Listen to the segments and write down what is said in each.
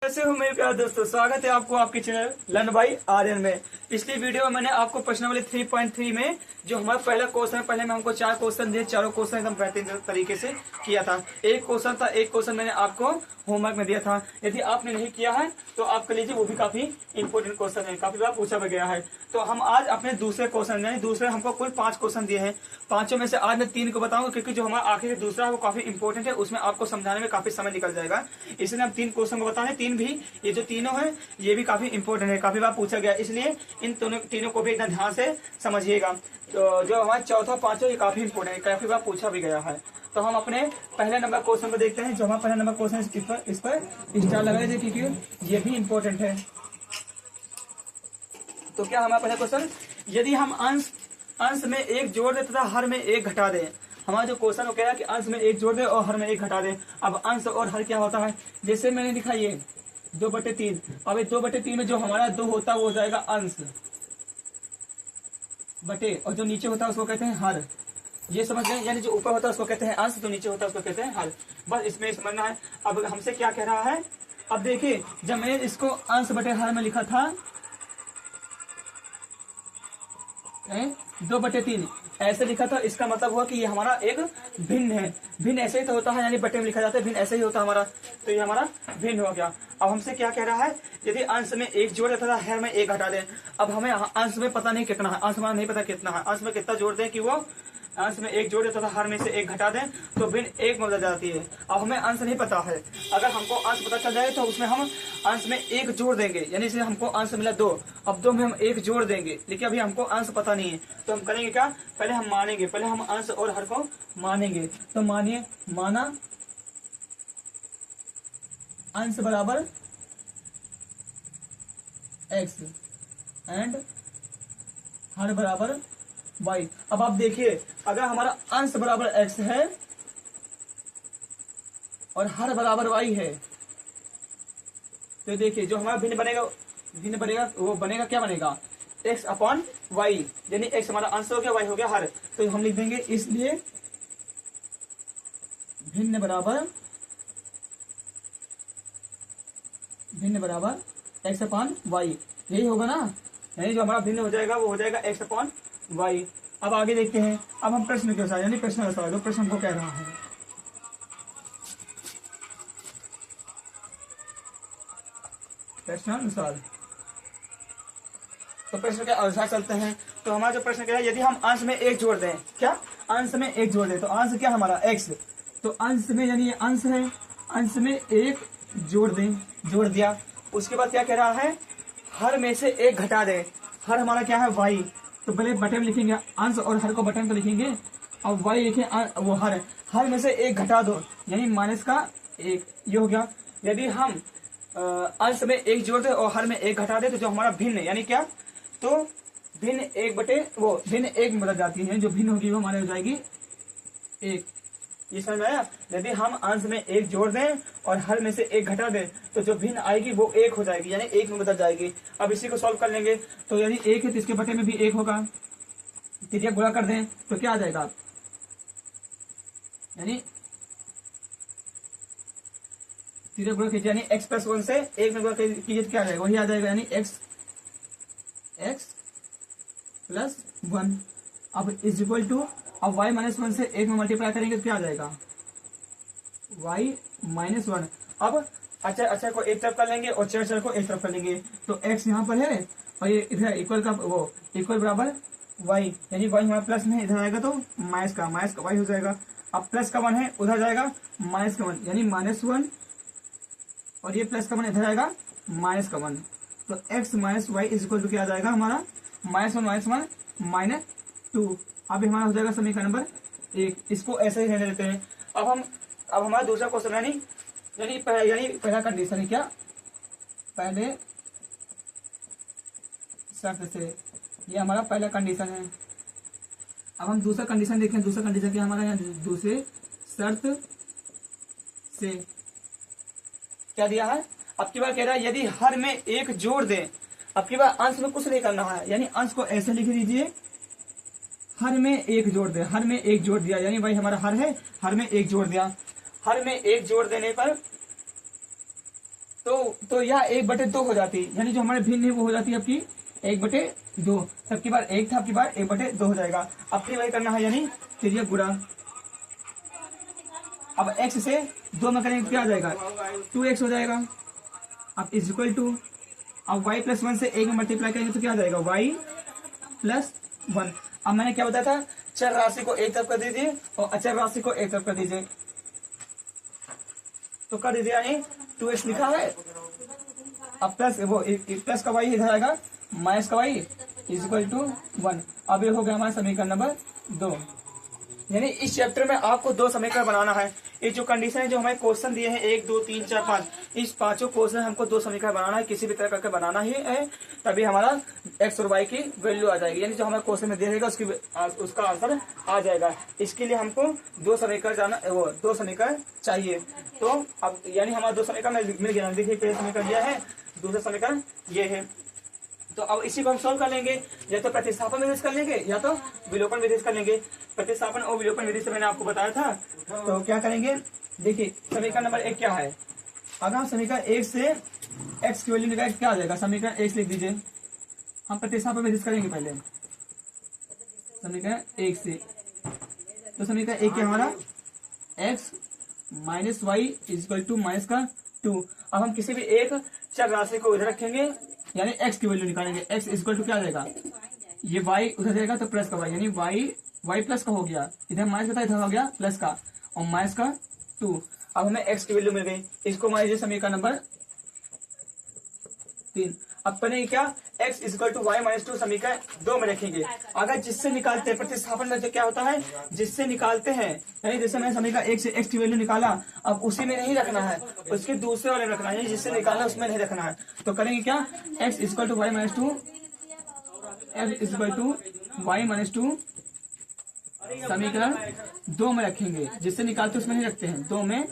कैसे हो मेरे प्यारे दोस्तों, स्वागत है आपको आपके चैनल लर्न बाय आर्यन में। पिछली वीडियो में मैंने आपको प्रश्नावली 3.3 में जो हमारा पहला क्वेश्चन है, पहले मैं हमको 4 क्वेश्चन दिए, चारों क्वेश्चन एकदम बेहतरीन तरीके से किया था। एक क्वेश्चन मैंने आपको होमवर्क में दिया था। यदि आपने नहीं किया है तो आप कर लीजिए, वो भी काफी इंपोर्टेंट क्वेश्चन है, काफी बार पूछा गया है। तो हम आज अपने दूसरे क्वेश्चन यानी दूसरे हमको कुल 5 क्वेश्चन दिए हैं। पांचों में से आज मैं 3 को बताऊंगा, क्योंकि जो हमारा आखिर दूसरा है वो काफी इंपोर्टेंट है, उसमें आपको समझाने में काफी समय निकल जाएगा। इसलिए हम 3 क्वेश्चन को बताएं। 3 भी, ये जो तीनों है ये भी काफी इंपोर्टेंट है, काफी बार पूछा गया, इसलिए इन तीनों को भी एकदम ध्यान से समझिएगा। तो जो हमारा चौथा पांचवा ये काफी इंपोर्टेंट है, काफी बार पूछा भी गया है। तो हम अपने पहले नंबर क्वेश्चन को देखते हैं। जो हमारा पहला नंबर क्वेश्चन है, इस पर स्टार लगा दीजिए, क्योंकि ये भी इंपॉर्टेंट है। तो क्या हमारा पहला क्वेश्चन, यदि हम अंश में 1 जोड़ दे तथा हर में 1 घटा दें। हमारा जो क्वेश्चन वो कह रहा है कि अंश में 1 जोड़ दे और हर में 1 घटा दे। अब अंश और हर क्या होता है, जैसे मैंने लिखा ये 2/3। अब 2/3 में जो हमारा 2 होता है वो हो जाएगा अंश बटे, और जो नीचे होता है उसको कहते हैं हर। ये समझ गए, यानी जो ऊपर होता है उसको कहते हैं अंश, तो नीचे होता है उसको कहते हैं हर। बस इसमें समझना है। अब हमसे क्या कह रहा है, अब देखिए जब मैंने इसको अंश बटे हर में लिखा था 2/3 ऐसे लिखा था, इसका मतलब हुआ कि ये हमारा एक भिन्न है। भिन्न ऐसे ही तो होता है, यानी बटे में लिखा जाता है, भिन्न ऐसे ही होता है हमारा, तो ये हमारा भिन्न हो गया। अब हमसे क्या कह रहा है, यदि अंश में 1 जोड़ देता था हर में 1 घटा दें। अब हमें अंश में पता नहीं कितना है, अंश हमारा नहीं पता कितना है, अंश में कितना जोड़ दें कि वो अंश में 1 जोड़ देता था हर में से 1 घटा दें तो भिन्न 1 में बदल जाती है। अब हमें अंश नहीं पता है, अगर हमको अंश पता चल जाए तो उसमें हम अंश में 1 जोड़ देंगे, यानी इसलिए हमको अंश मिला 2। अब 2 में हम 1 जोड़ देंगे, लेकिन अभी हमको अंश पता नहीं है, तो हम करेंगे क्या, पहले हम मानेंगे, पहले हम अंश और हर को मानेंगे। तो मानिए, माना अंश बराबर x एंड हर बराबर y। अब आप देखिए, अगर हमारा अंश बराबर x है और हर बराबर y है, तो देखिए जो हमारा भिन्न बनेगा वो बनेगा, क्या बनेगा, x/y, यानी x हमारा अंश हो गया, y हो गया हर। तो हम लिख देंगे इसलिए भिन्न बराबर x/y, यही होगा ना, यानी जो हमारा भिन्न हो जाएगा वो हो जाएगा x/y। अब आगे देखते हैं। अब हम प्रश्न के अनुसार, यानी प्रश्न अनुसार जो प्रश्न को कह रहा है, प्रश्नानुसार, तो प्रश्न के अनुसार चलते हैं। तो हमारा जो प्रश्न कह रहा है, यदि हम अंश में 1 जोड़ दें, क्या अंश में 1 जोड़ दें, तो अंश क्या हमारा x, तो अंश में यानी ये अंश है, अंश में 1 जोड़ दें, जोड़ दिया। उसके बाद क्या कह रहा है, हर में से 1 घटा दें। हर हमारा क्या है, y, तो पहले बटे में लिखेंगे, अंश और हर को बटे में तो लिखेंगे। अब y लिखे, वो हर में से 1 घटा दो, यानी माइनस का 1, ये हो गया। यदि हम अंश में 1 जोड़ दे और हर में 1 घटा दे, तो जो हमारा भिन्न यानी क्या, तो भिन्न 1 में बदल जाती है, जो भिन्न होगी वो हमारे हो जाएगी 1। ये समझ में आया। यदि हम अंश में 1 जोड़ दें और हर में से 1 घटा दें, तो जो भिन्न आएगी वो 1 हो जाएगी, यानी 1 में बदल जाएगी। अब इसी को सॉल्व कर लेंगे। तो यदि 1 है तो इसके बटे में भी 1 होगा, त्रिज्या गुणा कर दें तो क्या आ जाएगा, यानी त्रिज्या गुणा कीजिए, यानी x+1 से 1 में गुणा कीजिए तो क्या आ जाएगा, वही आ जाएगा, यानी x+1। अब इज इक्वल टू, अब y-1 से 1 में मल्टीप्लाई करेंगे तो क्या आ जाएगा, y-1। अब अच्छा को एक तरफ कर लेंगे और चर को एक तरफ कर लेंगे, तो x यहाँ पर है और ये इधर इक्वल का वो इक्वल बराबर y, यानी y हमारा प्लस में इधर आएगा तो माइनस का y हो जाएगा। अब प्लस का 1 है, उधर जाएगा माइनस का 1, यानी -1, और ये प्लस का 1 इधर आएगा माइनस का 1, तो x - y is equal to क्या आ जाएगा हमारा, -1 -2। अब हमारा हो जाएगा समीकरण नंबर 1। इसको ऐसे ही रहने देते हैं। अब हमारा दूसरा क्वेश्चन यानी पहला कंडीशन है, क्या, पहले शर्त से, ये हमारा पहला कंडीशन है। अब हम दूसरा कंडीशन देखें। दूसरा कंडीशन क्या हमारा, यहाँ दूसरे शर्त से क्या दिया है, अब की बार कह रहा है यदि हर में 1 जोड़ दें। अब की बार अंश में कुछ नहीं करना है, यानी अंश को ऐसे लिख दीजिए, हर में 1 जोड़ दे, हर में 1 जोड़ दिया, यानी भाई हमारा हर है, हर में 1 जोड़ दिया। हर में 1 जोड़ देने पर तो यह 1/2 हो जाती है, यानी जो हमारे भिन्न है वो हो जाती है आपकी 1/2। सबकी बार 1 था, आपकी बार 1/2 हो जाएगा। अब फिर वही करना है, यानी तिर्यक गुणा। अब x से 2 में करेंगे क्या आ जाएगा, 2x हो जाएगा। अब इज इक्वल टू, अब y + 1 से 1 में मल्टीप्लाई करेंगे तो क्या आ जाएगा, y + 1। अब मैंने क्या बताया था, चर राशि को एक तरफ कर दीजिए और अचर राशि को एक तरफ कर दीजिए, तो कर दीजिए, यानी 2x लिखा है। अब प्लस वो प्लस का y इधर आएगा, माइनस का y = 1। अब ये हो गया हमारा समीकरण नंबर 2। यानी इस चैप्टर में आपको 2 समीकरण बनाना है। ये जो कंडीशन है, जो हमें क्वेश्चन दिए हैं 1 2 3 4 5, इस पांचों क्वेश्चन हमको 2 समीकरण बनाना है, किसी भी तरह करके बनाना ही है, तभी हमारा x और y की वैल्यू आ जाएगी, यानी जो हमें क्वेश्चन में दे देगा उसका आंसर आ जाएगा। इसके लिए हमको 2 समीकरण 2 समीकरण चाहिए। तो अब यानी हमारा 2 समीकरण मिल गया। देखिए पहला समीकरण यह है, दूसरा समीकरण ये है। तो अब इसी को हम सॉल्व कर लेंगे, या तो प्रतिस्थापन विधि से कर लेंगे या तो विलोपन विधि से कर लेंगे। प्रतिस्थापन और विलोपन विधि से मैंने आपको बताया था। तो क्या करेंगे, देखिए समीकरण नंबर 1 क्या है। अगर हम समीकरण 1 से x की वैल्यू निकालें क्या आ जाएगा, समीकरण 1 लिख दीजिए। हम प्रतिस्थापन विधि से करेंगे पहले समीकरण 1 से। तो समीकरण 1 क्या हमारा, x - y = -2। अब हम किसी भी एक चर राशि को इधर रखेंगे, यानी x की वैल्यू निकालेंगे। x = क्या आ जाएगा, ये y उधर जाएगा तो प्लस का y, यानी y प्लस का हो गया, इधर माइनस का इधर हो गया प्लस का, और -2। अब हमें x की वैल्यू मिल गई, इसको मान लीजिए समीकरण नंबर 3। अब करेंगे क्या, x = y - 2 समीकरण 2 में रखेंगे। अगर जिससे निकालते हैं प्रतिस्थापन में, तो क्या होता है, जिससे निकालते हैं, यानी जैसे मैंने समीकरण 1 से x की वैल्यू निकाला, अब उसी में नहीं रखना है, उसके दूसरे वाले रखना है, जिससे निकालना उसमें नहीं रखना है। तो करेंगे क्या, x = y - 2, x = y - 2 समीकरण 2 में रखेंगे, जिससे निकालते उसमें नहीं रखते हैं, 2 में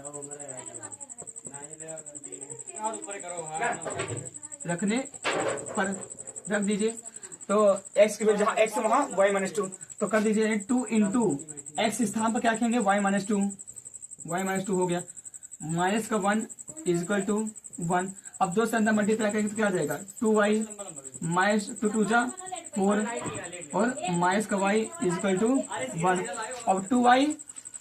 रखने पर रख दीजिए। तो x की वैल्यू जहाँ x है वहाँ y - 2, तो कर दीजिए 2 × x स्थान पर क्या रखेंगे, y - 2, y - 2 हो गया, माइनस का 1 = 1। अब 2 से अंदर मल्टीप्लाई करेंगे तो क्या आ जाएगा, 2y - 2 2 जा 4, और माइनस का y = 1। अब 2y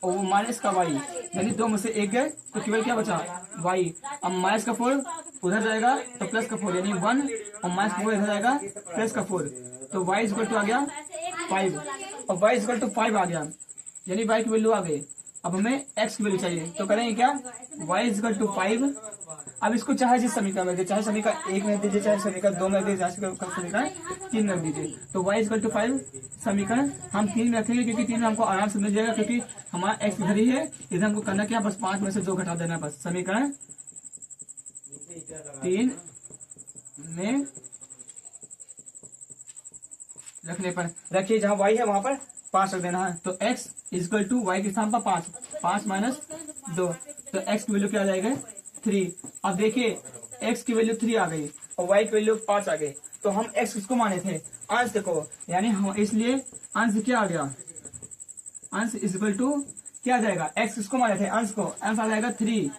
और माइनस का y, यानी 2 में से 1 गए तो केवल क्या बचा, y। अब माइनस का 4 उधर जाएगा तो प्लस का 4, यानी 1, और माइनस का 4 इधर जाएगा प्लस का 4, तो y = आ गया 5, और y = 5 आ गया, यानी y की वैल्यू आ गई। अब हमें x की वैल्यू चाहिए, तो करेंगे क्या, y = 5। अब इसको चाहे जिस समीकरण में, चाहे समीकरण 1 में दीजिए, चाहे समीकरण 2 में दीजिए, चाहे समीकरण 3 में दीजिए। तो y = 5 समीकरण हम 3 में रखेंगे, क्योंकि 3 में हमको आराम से मिल जाएगा, क्योंकि हमारा x इधर ही है। इधर हमको करना क्या, बस 5 में से 2 घटा देना, बस समीकरण 3 में रखने पर रखिए, जहाँ y है वहां पर 5 रख देना है। तो x = y के स्थान पर 5, 5 - 2, तो x की वैल्यू क्या आ जाएगा, 3। अब देखिए x की वैल्यू 3 आ गई और y की वैल्यू 5 आ गई, तो हम x किसको माने थे, अंश को, यानी हम इसलिए अंश क्या आ गया, अंश = क्या आ जाएगा, x किसको माने थे, अंश को, अंश आ जाएगा 3,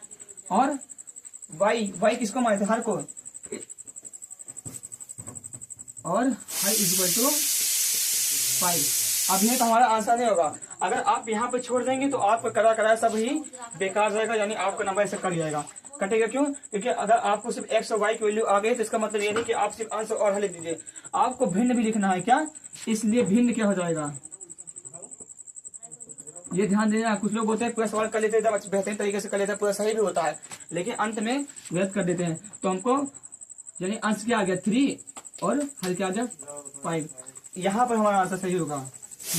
और y किसको माने थे, हर को, और y = 5। अब ये तो हमारा आंसर नहीं होगा। अगर आप यहाँ पे छोड़ देंगे तो आपका करा सब ही बेकार जाएगा, यानी आपका नंबर ऐसे कट जाएगा। कटेगा क्यों, क्योंकि अगर आपको सिर्फ x और y की वैल्यू आ गई तो इसका मतलब ये नहीं कि आप सिर्फ आंसर और हल लिख दीजिए, आपको भिन्न भी लिखना है क्या, इसलिए भिन्न क्या हो जाएगा, ये ध्यान देना। कुछ लोग बोलते हैं पूरा सवाल कर लेते हैं, एकदम बेहतरीन तरीके से कर लेते हैं, पूरा सही भी होता है, लेकिन अंत में गलत कर देते हैं। तो हमको यानी अंश क्या आ गया 3 और हल क्या आ गया 5। यहाँ पर हमारा आंसर सही होगा,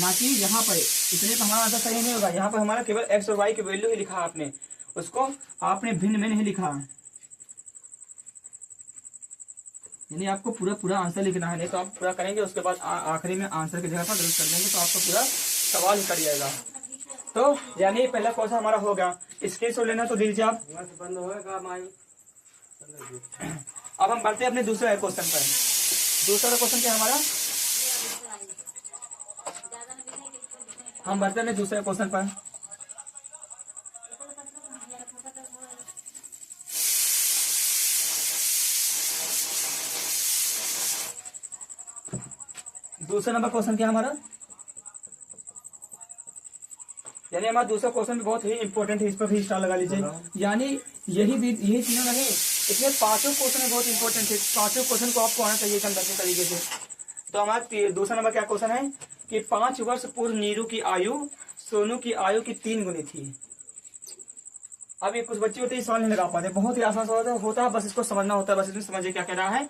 ना कि यहाँ पर, इसलिए तो हमारा आंसर सही नहीं होगा। यहाँ पर हमारा केवल x और y की वैल्यू ही लिखा आपने, उसको आपने भिन्न में नहीं लिखा, यानी आपको पूरा आंसर लिखना है। नहीं तो आप पूरा करेंगे, उसके बाद आखिरी में आंसर की जगह पर गलत कर देंगे, तो आपका पूरा सवाल ही कट जाएगा। तो यानी पहला क्वेश्चन हमारा हो गया, स्क्रीनशॉट लेना तो दीजिए आप। अब हम बढ़ते हैं अपने दूसरे क्वेश्चन पर। दूसरा क्वेश्चन क्या हमारा, हम बढ़ते हैं दूसरे क्वेश्चन पर। दूसरा नंबर क्वेश्चन क्या है हमारा, यानी हमारा दूसरा क्वेश्चन भी बहुत ही इंपॉर्टेंट है, इस पर भी स्टार लगा लीजिए। यानी यही तीनों नहीं, इसमें पांचों क्वेश्चन बहुत इंपॉर्टेंट है, पांचों क्वेश्चन को आपको आना चाहिए एकदम बेहतर तरीके से। तो हमारा दूसरा नंबर क्या क्वेश्चन है कि 5 वर्ष पूर्व नीरू की आयु सोनू की आयु की 3 गुनी थी। अब ये कुछ बच्चे होते हैं सवाल नहीं लगा पाते, बहुत ही आसान सवाल होता है, बस इसको समझना होता है, बस इसमें समझिए क्या कह रहा है।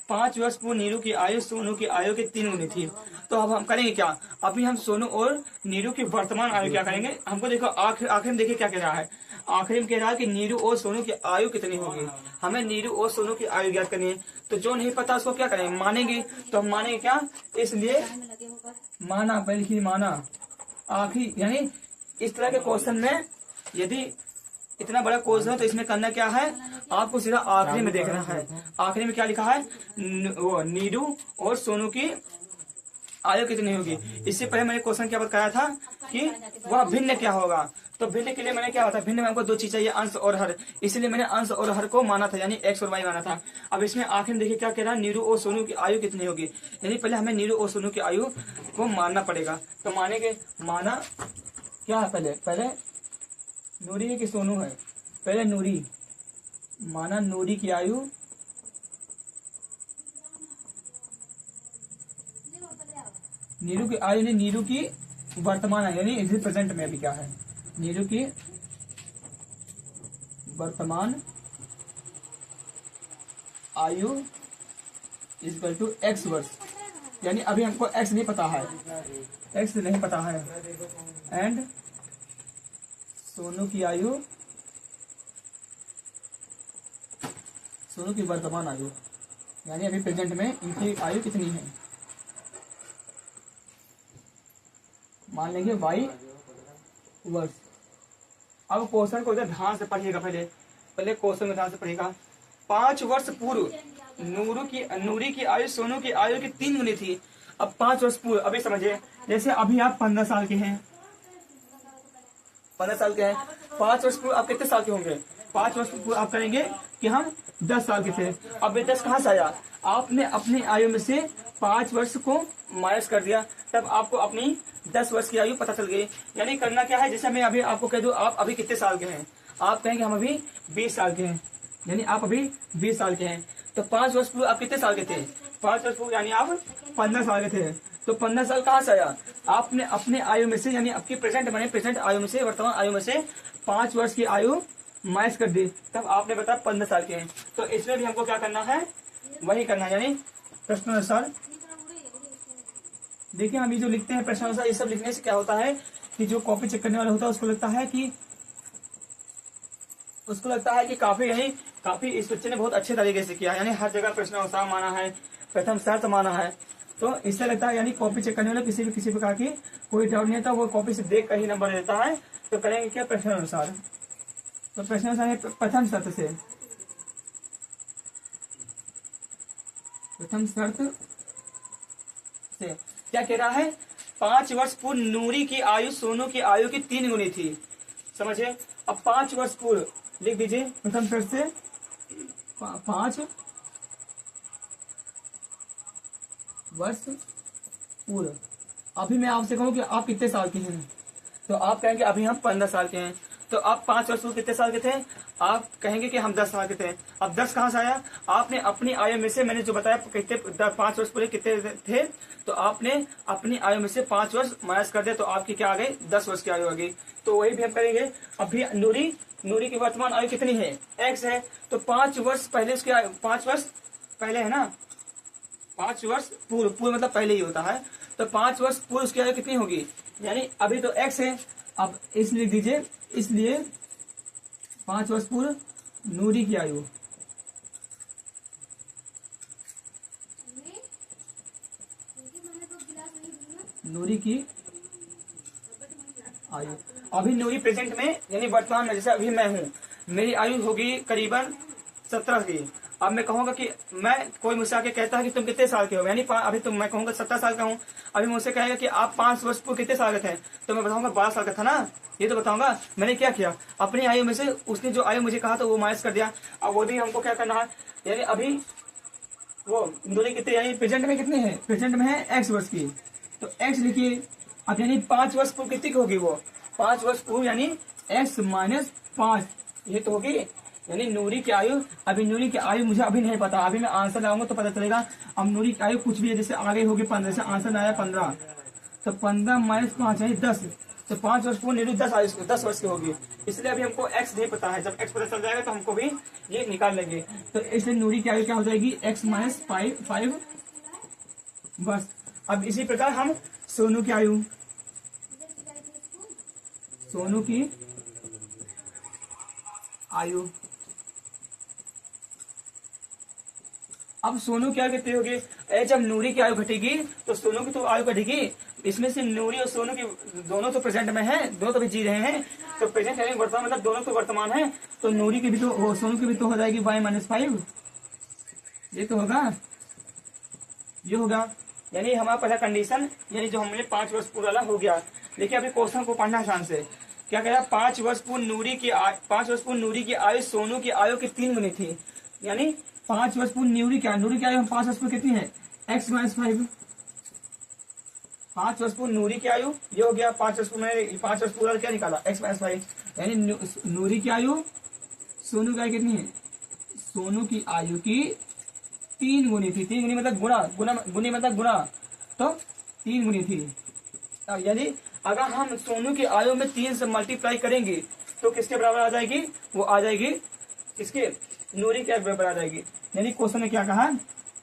5 वर्ष पूर्व नीरू की आयु सोनू की आयु की 3 गुनी थी। तो अब हम करेंगे क्या, अभी हम सोनू और नीरू की वर्तमान आयु क्या करेंगे, हमको देखो आखिर में देखिए क्या कह रहा है। आखिर में कह रहा है कि नीरू और सोनू की आयु कितनी होगी, हमें नीरू और सोनू की आयु ज्ञात करनी है। तो जो नहीं पता उसको क्या करेंगे, मानेंगे। तो हम मानेंगे क्या, इसलिए माना, पहले माना आखिर, यानी इस तरह के क्वेश्चन में यदि इतना बड़ा क्वेश्चन है तो इसमें करना क्या है, आपको सीधा आखिरी में देखना है। आखिरी में क्या लिखा है, वो नीरू और सोनू की आयु कितनी होगी। इससे पहले मैंने क्वेश्चन क्या बताया था कि वह भिन्न क्या होगा। तो भिन्न के लिए मैंने क्या बताया, भिन्न में हमको 2 चीज चाहिए, अंश और हर, इसलिए मैंने अंश और हर को माना था, यानी एक्स और वाई माना था। अब इसमें आखिर में देखिए क्या कह रहा है, नीरू और सोनू की आयु कितनी होगी, यानी पहले हमें नीरू और सोनू की आयु को मानना पड़ेगा। तो मानेंगे, माना क्या है, पहले नूरी है कि सोनू है, पहले नूरी, माना नूरी की आयु नीरू की आयु, यानी नीरू की वर्तमान आयु, यानी इस प्रेजेंट में अभी क्या है, नीरू की वर्तमान आयु इक्वल टू एक्स वर्ष, यानी अभी हमको एक्स नहीं पता है, एक्स नहीं पता है। एंड सोनू की आयु, सोनू की वर्तमान आयु, यानी अभी प्रेजेंट में इनकी आयु कितनी है, मान लेंगे वाई वर्ष। अब क्वेश्चन को इधर ध्यान से पढ़िएगा, पहले क्वेश्चन में ध्यान से पढ़िएगा। 5 वर्ष पूर्व नूरी की आयु सोनू की आयु की 3 गुनी थी। अब 5 वर्ष पूर्व, अभी समझिए, जैसे अभी आप 15 साल के हैं, 15 साल के हैं, 5 वर्ष पूर्व आप कितने साल के होंगे, 5 वर्ष पूर्व आप करेंगे कि हम 10 साल के थे। अब ये 10 कहाँ से आया, आपने अपनी आयु में से 5 वर्ष को माइनस कर दिया, तब आपको अपनी 10 वर्ष की आयु पता चल गई। यानी करना क्या है, जैसे मैं अभी आपको कह दूं आप अभी कितने साल के हैं, आप कहेंगे हम अभी 20 साल के हैं, यानी आप अभी 20 साल के हैं। तो 5 वर्ष पूर्व आप कितने साल के थे, 5 वर्ष पूर्व यानी आप 15 साल के थे। तो 15 साल कहाँ से आया, आपने अपने आयु में से, यानी आपकी प्रेजेंट आयु में से, वर्तमान आयु में से 5 वर्ष की आयु माइनस कर दी, तब आपने बताया 15 साल के हैं। तो इसमें भी हमको क्या करना है, वही करना है, यानी प्रश्नानुसार। देखिए हम ये जो लिखते हैं प्रश्नानुसार, ये सब लिखने से क्या होता है कि जो कॉपी चेक करने वाला होता है उसको लगता है कि काफी इस बच्चे ने बहुत अच्छे तरीके से किया, यानी हर जगह प्रश्नानुसार माना है, प्रथम शर्त माना है। तो इससे लगता है यानी कॉपी चेक करने वाला किसी प्रकार की कोई डाउट नहीं था, वो कॉपी से देख कर ही नंबर देता है। तो करेंगे क्या, प्रश्नानुसार। तो प्रश्नानुसार प्रथम शर्त से क्या कह रहा है, 5 वर्ष पूर्व नूरी की आयु सोनू की आयु की 3 गुनी थी, समझे। अब 5 वर्ष पूर्व लिख दीजिए, प्रथम शर्त से 5 वर्ष पूर्व। अभी मैं आपसे कहूं कि आप कितने साल के हैं, तो आप कहेंगे अभी हम 15 साल के हैं। तो आप 5 वर्ष पूर्व कितने साल के थे, आप कहेंगे कि हम 10 साल के थे। अब 10 कहाँ से आया, आपने अपनी आयु में से, मैंने जो बताया कितने 5 वर्ष पूरे कितने थे, तो आपने अपनी आयु में से 5 वर्ष माइनस कर दिया, तो आपकी क्या आ गई, 10 वर्ष की आयु आ गई। तो वही भी हम करेंगे। अभी नूरी की वर्तमान आयु कितनी है, एक्स है, तो 5 वर्ष पहले उसकी 5 वर्ष पहले है ना, 5 वर्ष पूर्व मतलब पहले ही होता है। तो 5 वर्ष पूर्व उसकी आयु कितनी होगी, यानी अभी तो एक्स है। अब इसलिए लिख दीजिए, इसलिए 5 वर्ष पूर्व नूरी की आयु, नूरी की आयु, अभी नूरी प्रेजेंट में यानी वर्तमान में, जैसे अभी मैं हूँ, मेरी आयु होगी करीबन 17 की। अब मैं कहूंगा कि कोई मुझसे आके कहता है कि तुम कितने साल के हो, यानी अभी मैं कहूंगा 17 साल का हूँ। अभी मुझसे कहेगा कि आप 5 वर्ष पूर्व कितने साल के थे, तो मैं बताऊंगा 12 साल का था ना, ये तो बताऊंगा। मैंने क्या किया, अपनी आयु में से उसने जो आयु मुझे कहा था वो माइनस कर दिया। अब वो भी हमको क्या करना है, यानी अभी वो दूरी कितनी यानी प्रेजेंट में कितनी है, प्रेजेंट में है x वर्ष की, तो x लिखिए। अब यानी 5 वर्ष पूर्व कितनी की होगी, वो 5 वर्ष पूर्व यानी x माइनस 5, ये तो होगी यानी नूरी की आयु। अभी नूरी की आयु मुझे अभी नहीं पता, अभी मैं आंसर लगाऊंगा तो पता चलेगा। अब नूरी की आयु कुछ भी है, जैसे आगे होगी 15, जैसे आंसर आया 15, तो 15 माइनस 5 यानी 10, तो 5 वर्ष पूर्व नूरी 10 वर्ष की होगी। इसलिए अभी हमको x नहीं पता है, जब x पता चल जाएगा तो हमको भी ये निकाल लेंगे। तो इसलिए नूरी की आयु क्या हो जाएगी, x माइनस 5 बस। अब इसी प्रकार हम सोनू की आयु, सोनू की आयु, अब सोनू की आयु कितनी होगी, जब नूरी की आयु घटेगी तो सोनू की तो आयु घटेगी। इसमें से नूरी और सोनू की दोनों तो प्रेजेंट में है, दोनों तो भी जी रहे हैं, तो प्रेजेंट यानी वर्तमान मतलब दोनों तो वर्तमान है, तो नूरी की भी तो सोनू की भी तो हो जाएगी y माइनस 5, ये तो होगा, ये होगा। यानी हमारा पहला कंडीशन यानी जो हमने 5 वर्ष पूरा वाला हो गया। देखिए अभी क्वेश्चन को पढ़ना आसान से, क्या कह रहा है, 5 वर्ष पूर्व नूरी की आयु सोनू की आयु की 3 गुनी थी। यानी 5 वर्ष पूर्व नूरी की आयु 5 वर्ष पूर्व कितनी है, x माइनस 5, 5 वर्ष पूर्व नूरी की आयु ये हो गया। 5 वर्ष पूरा क्या निकाला, x माइनस 5, यानी नूरी की आयु सोनू की आयु कितनी है, सोनू की आयु की 3 गुनी थी। 3 गुनी मतलब गुनी मतलब गुना, तो 3 गुनी थी। यानी अगर हम सोनू की आयु में 3 से मल्टीप्लाई करेंगे तो किसके बराबर आ जाएगी, वो आ जाएगी किसके, नूरी के बराबर आ जाएगी। यानी क्वेश्चन ने क्या कहा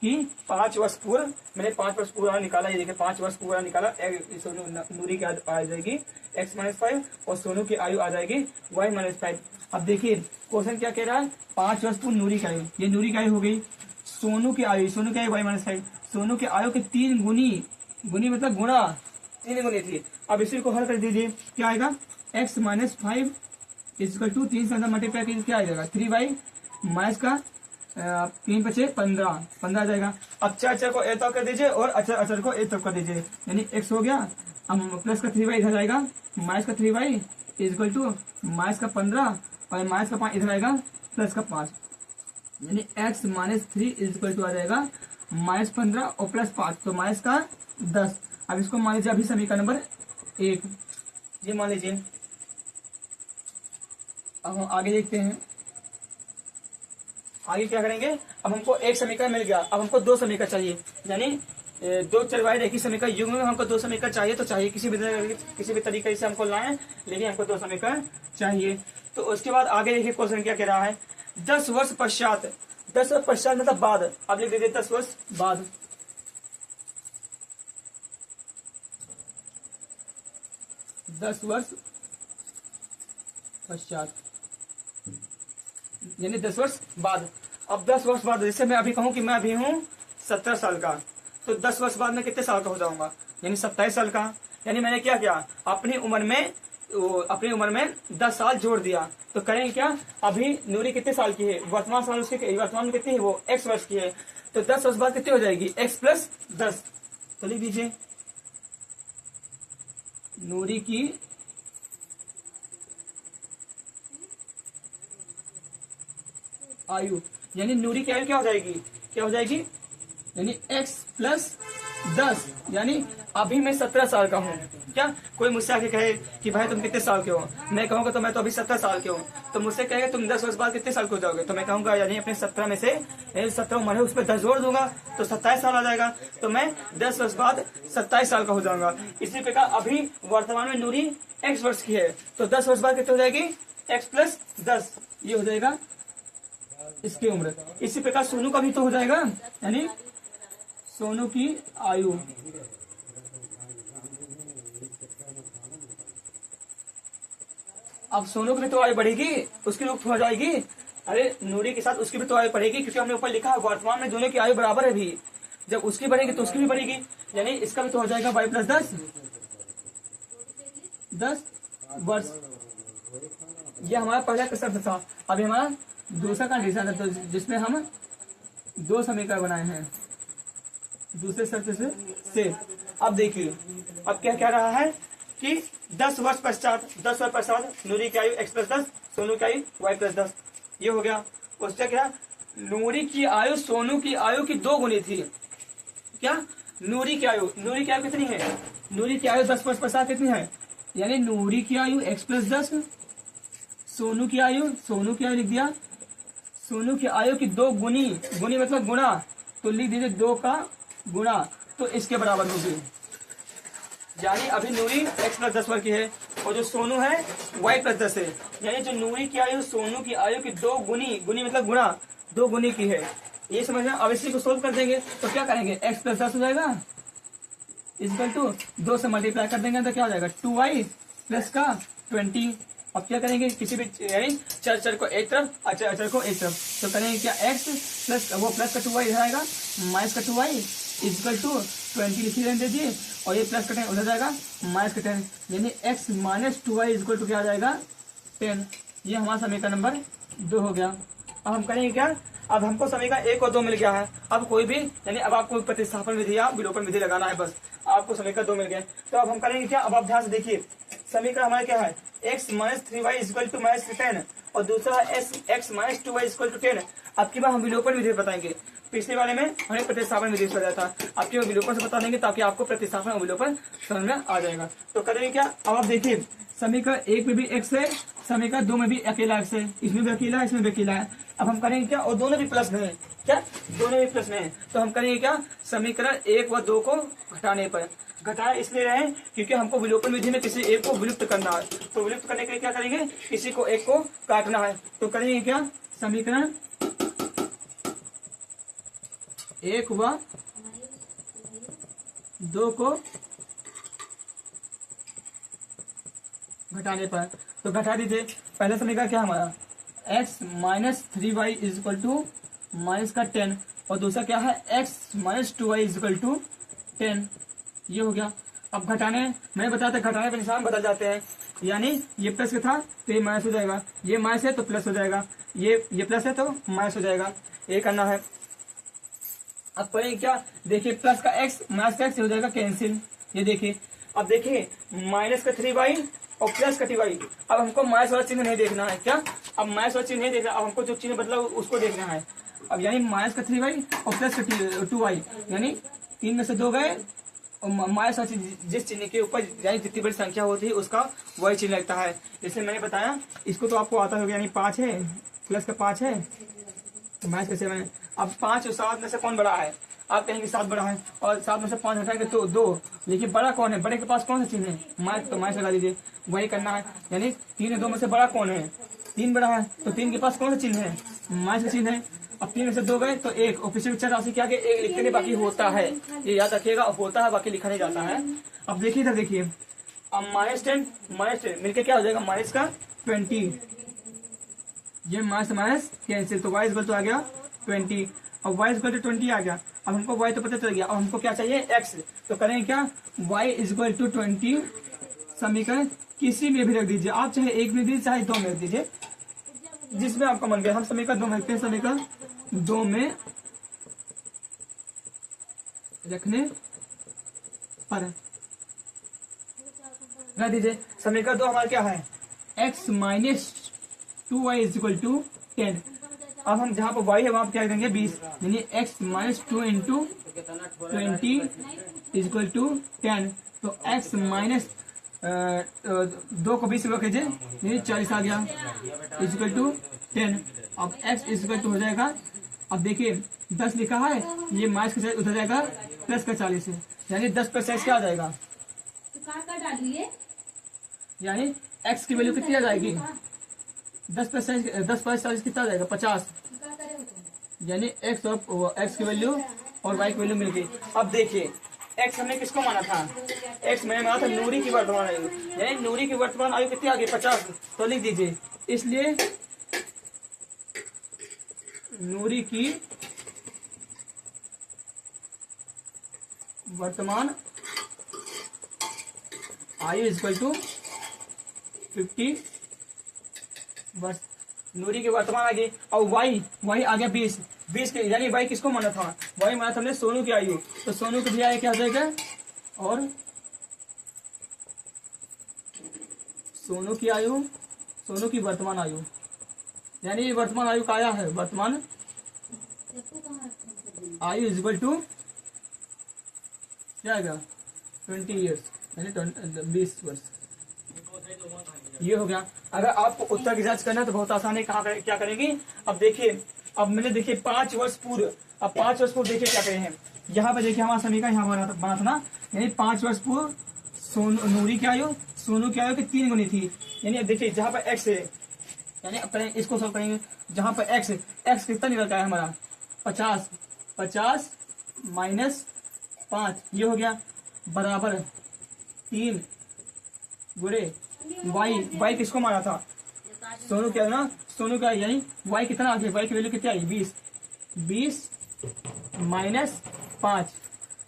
कि 5 वर्ष पूर्व, मैंने 5 वर्ष पूरा निकाला, ये देखिए 5 वर्ष पूरा निकाला, नूरी की आ जाएगी x माइनस 5 और सोनू की आयु आ जाएगी y माइनस 5। अब देखिए क्वेश्चन क्या कह रहा है, 5 वर्ष पूर्व नूरी की आयु, ये नूरी की आयु हो गई, सोनू की आयु y माइनस 5, सोनू की आयु के 3 गुनी मतलब गुणा, 3 गुनी थी। अब इसी को हल कर दीजिए, क्या आएगा, x माइनस 5 इक्वल टू 3 से अंदर मल्टीप्लाई कीजिए, क्या आ जाएगा 3y माइनस का 3 बचे 15 आ जाएगा। अब अचर को ए तक कर दीजिए और अचर को ए तक कर दीजिए, यानी x हो गया। अब प्लस का 3y इधर जाएगा, माइनस का 3y इक्वल टू माइनस का 15 और माइनस का 5 इधर आएगा, प्लस का 5, यानी x माइनस 3 इक्वल टू आ जाएगा माइनस 15 और प्लस 5, तो माइनस का 10। अब इसको मान लीजिए अभी समीकरण नंबर 1, ये मान लीजिए। अब हम आगे देखते हैं, आगे क्या करेंगे। अब हमको एक समीकरण मिल गया, अब हमको 2 समीकरण चाहिए, यानी 2 चरवाही रेखीय समीकरण युग्म में हमको 2 समीकरण चाहिए, तो चाहिए किसी भी तरीके से हमको लाएं, लेकिन हमको 2 समीकरण चाहिए। तो उसके बाद आगे देखिए क्वेश्चन क्या कह रहा है, 10 वर्ष पश्चात, 10 वर्ष पश्चात मतलब बाद, अब लिख दीजिए 10 वर्ष बाद, 10 वर्ष पश्चात यानी 10 वर्ष बाद। अब 10 वर्ष बाद, जैसे मैं अभी कहूं कि मैं अभी हूं 17 साल का, तो 10 वर्ष बाद में कितने साल का हो जाऊंगा, यानी 27 साल का। यानी मैंने क्या किया, अपनी उम्र में 10 साल जोड़ दिया। तो करेंगे क्या, अभी नूरी कितने साल की है, वर्तमान में कितनी है, वो x वर्ष की है, तो 10 वर्ष बाद कितनी हो जाएगी, x प्लस 10। तो लिख दीजिए नूरी की आयु, यानी नूरी की आयु क्या हो जाएगी, यानी x प्लस 10, यानी अभी मैं 17 साल का हूँ। क्या कोई मुझसे आके कहे कि भाई तुम कितने साल के हो, मैं कहूँगा तो मैं तो अभी 17 साल के हूँ, तो मुझसे कहेगा तुम 10 वर्ष बाद कितने साल के हो जाओगे, तो मैं कहूँगा यानी अपने 17 में से 17 उम्र है उस पर 10 जोड़ दूंगा तो 27 साल आ जाएगा, तो मैं 10 वर्ष बाद 27 साल का हो जाऊंगा। इसी प्रकार अभी वर्तमान में नूरी x वर्ष की है, तो 10 वर्ष बाद कितनी हो जाएगी, x प्लस 10, ये हो जाएगा इसकी उम्र। इसी प्रकार सोनू का भी तो हो जाएगा, यानी सोनू की आयु, अब सोनू की भी तो आयु बढ़ेगी, उसकी लुप्त हो जाएगी, अरे नूरी के साथ उसकी भी तो आयु बढ़ेगी, क्योंकि हमने ऊपर लिखा है वर्तमान में दोनों की आयु बराबर है भी, जब उसकी बढ़ेगी तो उसकी भी बढ़ेगी, यानी इसका भी तो हो जाएगा y प्लस 10 वर्ष। ये हमारा पहला शर्त था। अभी हमारा दूसरा कंडीशन है, तो जिसमें हम 2 समीकरण बनाए हैं दूसरे शर्त से। अब देखिए अब क्या कह रहा है कि 10 वर्ष पश्चात नूरी की आयु x प्लस 10, सोनू की आयु y प्लस 10, ये हो गया। उससे क्या नूरी की आयु सोनू की आयु की 2 गुनी थी। क्या? नूरी की आयु कितनी है? नूरी की आयु 10 + 50 कितनी है? यानी नूरी की आयु x + 10, सोनू की आयु लिख दिया, सोनू की आयु की 2 गुनी, गुनी मतलब गुणा, तो लिख दीजिए 2 का गुणा, तो इसके बराबर होगी। यानी अभी नूरी x + 10 वर्ग की है और जो सोनू है y + 10 है। यानी जो नूरी की आयु सोनू की आयु की 2 गुनी, गुनी मतलब गुणा, 2 गुनी की है। ये समझना। अब इसी को सोल्व कर देंगे तो क्या करेंगे, x + 10 हो जाएगा इक्वल टू 2 से मल्टीप्लाई कर देंगे तो क्या हो जाएगा 2y + का 20। अब क्या करेंगे, किसी भी चर को एक तरफ, अचर को एक तरफ, तो करेंगे क्या, x प्लस वो प्लस का 2y इधर आएगा, माइनस का 2y इक्वल टू 20 लिखी रहने दीजिए, और ये प्लस का 10 उधर जाएगा, माइनस का 10, यानी x - 2y इक्वल टू क्या आ जाएगा 10। ये हमारा समीकरण नंबर 2 हो गया। अब हम करेंगे क्या, अब हमको समीकरण 1 और 2 मिल गया है। अब कोई भी यानी अब आपको प्रतिस्थापन विधि या विलोपन विधि लगाना है, बस आपको समीकरण 2 मिल गए। तो अब हम करेंगे क्या, अब आप ध्यान से देखिए, समीकरण हमारा क्या है, x - 3y इक्वल टू -10 और दूसरा है x - 2y इक्वल टू 10। अब की बार हम विलोपन विधि बताएंगे, पिछले वाले में हमें प्रतिस्थापन विधि बताया था, आपके विलोपन से बता देंगे ताकि आपको प्रतिस्थापन और विलोपन समझ में आ जाएगा। तो करेंगे क्या, अब आप देखिए समीकरण 1 में भी x है, समीकरण 2 में भी अकेला x है, इसमें भी अकेला है, इसमें भी अकेला है। अब हम करेंगे क्या, और दोनों भी प्लस में है, क्या दोनों भी प्लस में है, तो हम करेंगे क्या, समीकरण 1 व 2 को घटाने पर, घटाया इसलिए रहे क्योंकि हमको विलोपन विधि में किसी एक को विलुप्त करना है, तो विलुप्त करने के लिए क्या करेंगे, किसी को एक को काटना है, तो करेंगे क्या, समीकरण 1 व 2 को घटाने पर, तो घटा दीजिए। पहला समीकरण क्या हमारा, x - 3y equal to minus का 10 और दूसरा क्या है x - 2y इक्वल टू 10, ये हो गया। अब घटाने मैं बताया था, घटाने पर निशान बदल जाते हैं, यानी ये प्लस का था तो ये माइनस हो जाएगा, ये माइनस है तो प्लस हो जाएगा, ये प्लस है तो माइनस हो जाएगा, ये करना है। अब करेंगे क्या, देखिए प्लस का x माइनस का x हो जाएगा कैंसिल, ये देखिए। अब देखिए माइनस का 3y और प्लस का 2y, अब हमको माइनस वाला चिन्ह नहीं देखना है, क्या, अब माइनस वाला चिन्ह नहीं देखना, अब हमको जो चिन्ह बदला उसको देखना है। अब यानी माइनस का 3y और प्लस का 2y, यानी 3 में से 2 गए, और माइनस वाला जिस चिन्ह के ऊपर यानी जितनी बड़ी संख्या होती है उसका वही चिन्ह लगता है। जैसे मैंने बताया, इसको तो आपको आता होगा, यानी 5 है, प्लस का 5 है तो माइनस का 7 है। अब 5 और 7 में से कौन बड़ा है, आप कहेंगे 7 बड़ा है, और 7 में से 5 हटाएंगे तो 2, लेकिन बड़ा कौन है, बड़े के पास कौन सा चिन्ह है, माइनस, तो माइनस लगा दीजिए, वही करना है। यानी 3 और 2 में से बड़ा कौन है, 3 बड़ा है, तो 3 के पास कौन सा चिन्ह है, माइनस का चिन्ह है। अब 3 में से 2 गए तो 1, और पिछले विचार राशि क्या, 1 लिखते नहीं, बाकी होता है, ये याद रखिएगा, होता है बाकी लिखा नहीं जाता है। अब देखिए इधर देखिए, अब -10 मिलकर क्या हो जाएगा, माइनस का 20, ये माइनस माइनस कैंसिल, तो y इक्वल टू आ गया 20, अब y इक्वल टू 20 आ गया। अब हमको y तो पता चल गया, अब हमको क्या चाहिए x, तो करेंगे क्या, y इक्वल टू 20, समीकरण किसी में भी रख दीजिए, आप चाहे 1 में दीजिए चाहे 2 में रख दीजिए, जिसमें आपका मन गया। हम समीकरण 2 में रखते हैं, समीकरण 2 में रखने पर रख दीजिए। समीकरण 2 हमारा क्या है, x - 2y इक्वल टू 10। अब हम जहाँ पर y है वहां पर क्या देंगे 20, यानी x - 2 इंटू 20 इक्वल टू 10, तो x माइनस 2 को 20 से कीजिए, यानी 40 आ गया इक्वल टू 10। अब x इक्वल टू हो जाएगा, अब देखिए 10 लिखा है, ये माइनस का उधर जाएगा, प्लस का 40 है, यानी 10 पर x क्या आ जाएगा, यानी x की वैल्यू कितनी आ जाएगी, 10 पर 40 कितना आ जाएगा 50, यानी x की वैल्यू और y की वैल्यू मिल गई। अब देखिए x हमने किसको माना था, x मैंने माना था नूरी की वर्तमान आयु, यानी नूरी की वर्तमान आयु कितनी आ गई 50, तो लिख दीजिए, इसलिए नूरी की वर्तमान आयु इक्वल टू 50 वर्ष, नूरी की वर्तमान आ गई। और y आ गया 20 के, यानी y किसको माना था, y माना था हमने सोनू की आयु, तो सोनू की भी आयु क्या हो जाएगा, और सोनू की आयु, सोनू की वर्तमान आयु, यानी वर्तमान आयु का आया है, वर्तमान आयु इज इक्वल टू क्या आएगा 20 ईयर्स, यानी 20 वर्ष। ये हो गया। अगर आपको उत्तर की जांच करना है तो बहुत आसान है। क्या करेंगे, अब देखिए, अब मैंने देखिए 5 वर्ष पूर्व, अब 5 वर्ष पूर्व देखिए क्या करे हैं, यहाँ पे देखिए हमारा समीकरण यहाँ बना था ना, यानी 5 वर्ष पूर्व नूरी की आयु सोनू की आयु की 3 गुनी थी। यानी अब देखिए जहाँ पर एक्स है, यानी अब इसको सॉल्व करेंगे, जहाँ पर एक्स कितना निकलता है हमारा 50 माइनस 5, ये हो गया बराबर 3 गुणे वाई किसको माना था, सोनू क्या ना, सोनू का, यानी वाई कितना आ गया, वाई की वैल्यू कितनी आई 20 माइनस 5।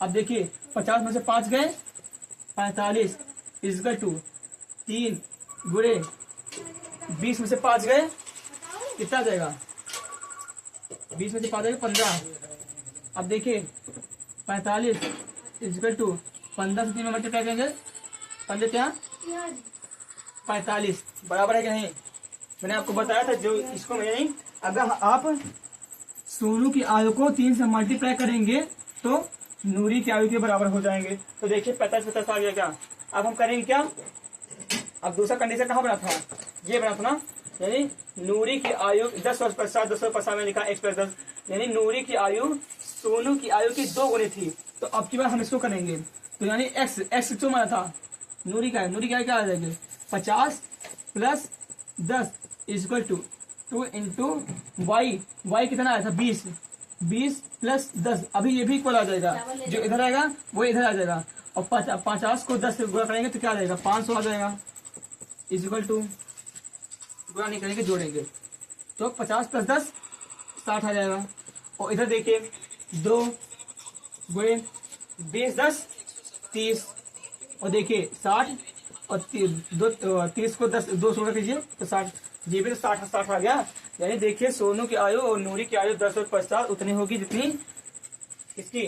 अब देखिए 50 में से 5 गए 45 इजकल टू 3 गुणे 20 में से 5 गए कितना जाएगा, 20 में से 5 जाएगा 15। अब देखिए 45 इजकल टू 15 से 3 में मल्टीप्लाई करेंगे, 15 क्या 45 बराबर है कि नहीं। मैंने आपको बताया था जो इसको नहीं, अगर आप सोनू की आयु को 3 से मल्टीप्लाई करेंगे तो नूरी की आयु के बराबर हो जाएंगे। तो देखिए 50 आ गया क्या। अब हम करेंगे क्या, अब दूसरा कंडीशन कहाँ बना था, ये बना था ना, यानी नूरी की आयु 10 वर्ष पश्चात, 10 वर्ष पश्चात में लिखा x + 10, यानी नूरी की आयु सोनू की आयु की 2 गुनी थी। तो अब की बार हम इसको करेंगे, तो यानी x क्यों माना था, नूरी का क्या आ जाएगी 50 + 10 इजक्वल टू 2 इंटू वाई कितना आया था 20 + 10, अभी ये भी इक्वल आ जाएगा, जो इधर आएगा वो इधर आ जाएगा, और 50 को 10 से गुणा करेंगे तो क्या आ जाएगा 500 आ जाएगा, इजक्वल टू गुणा नहीं करेंगे जोड़ेंगे तो 50 + 10 60 आ जाएगा। और इधर देखिए 2 गुणे 20 10 30, और देखिए 60 और 30 को 10 2 से गुणा कीजिए तो 60, ये भी तो 60 आ गया। यानी देखिए सोनू की आयु और नूरी की आयु 10 वर्ष पश्चात उतनी होगी जितनी इसकी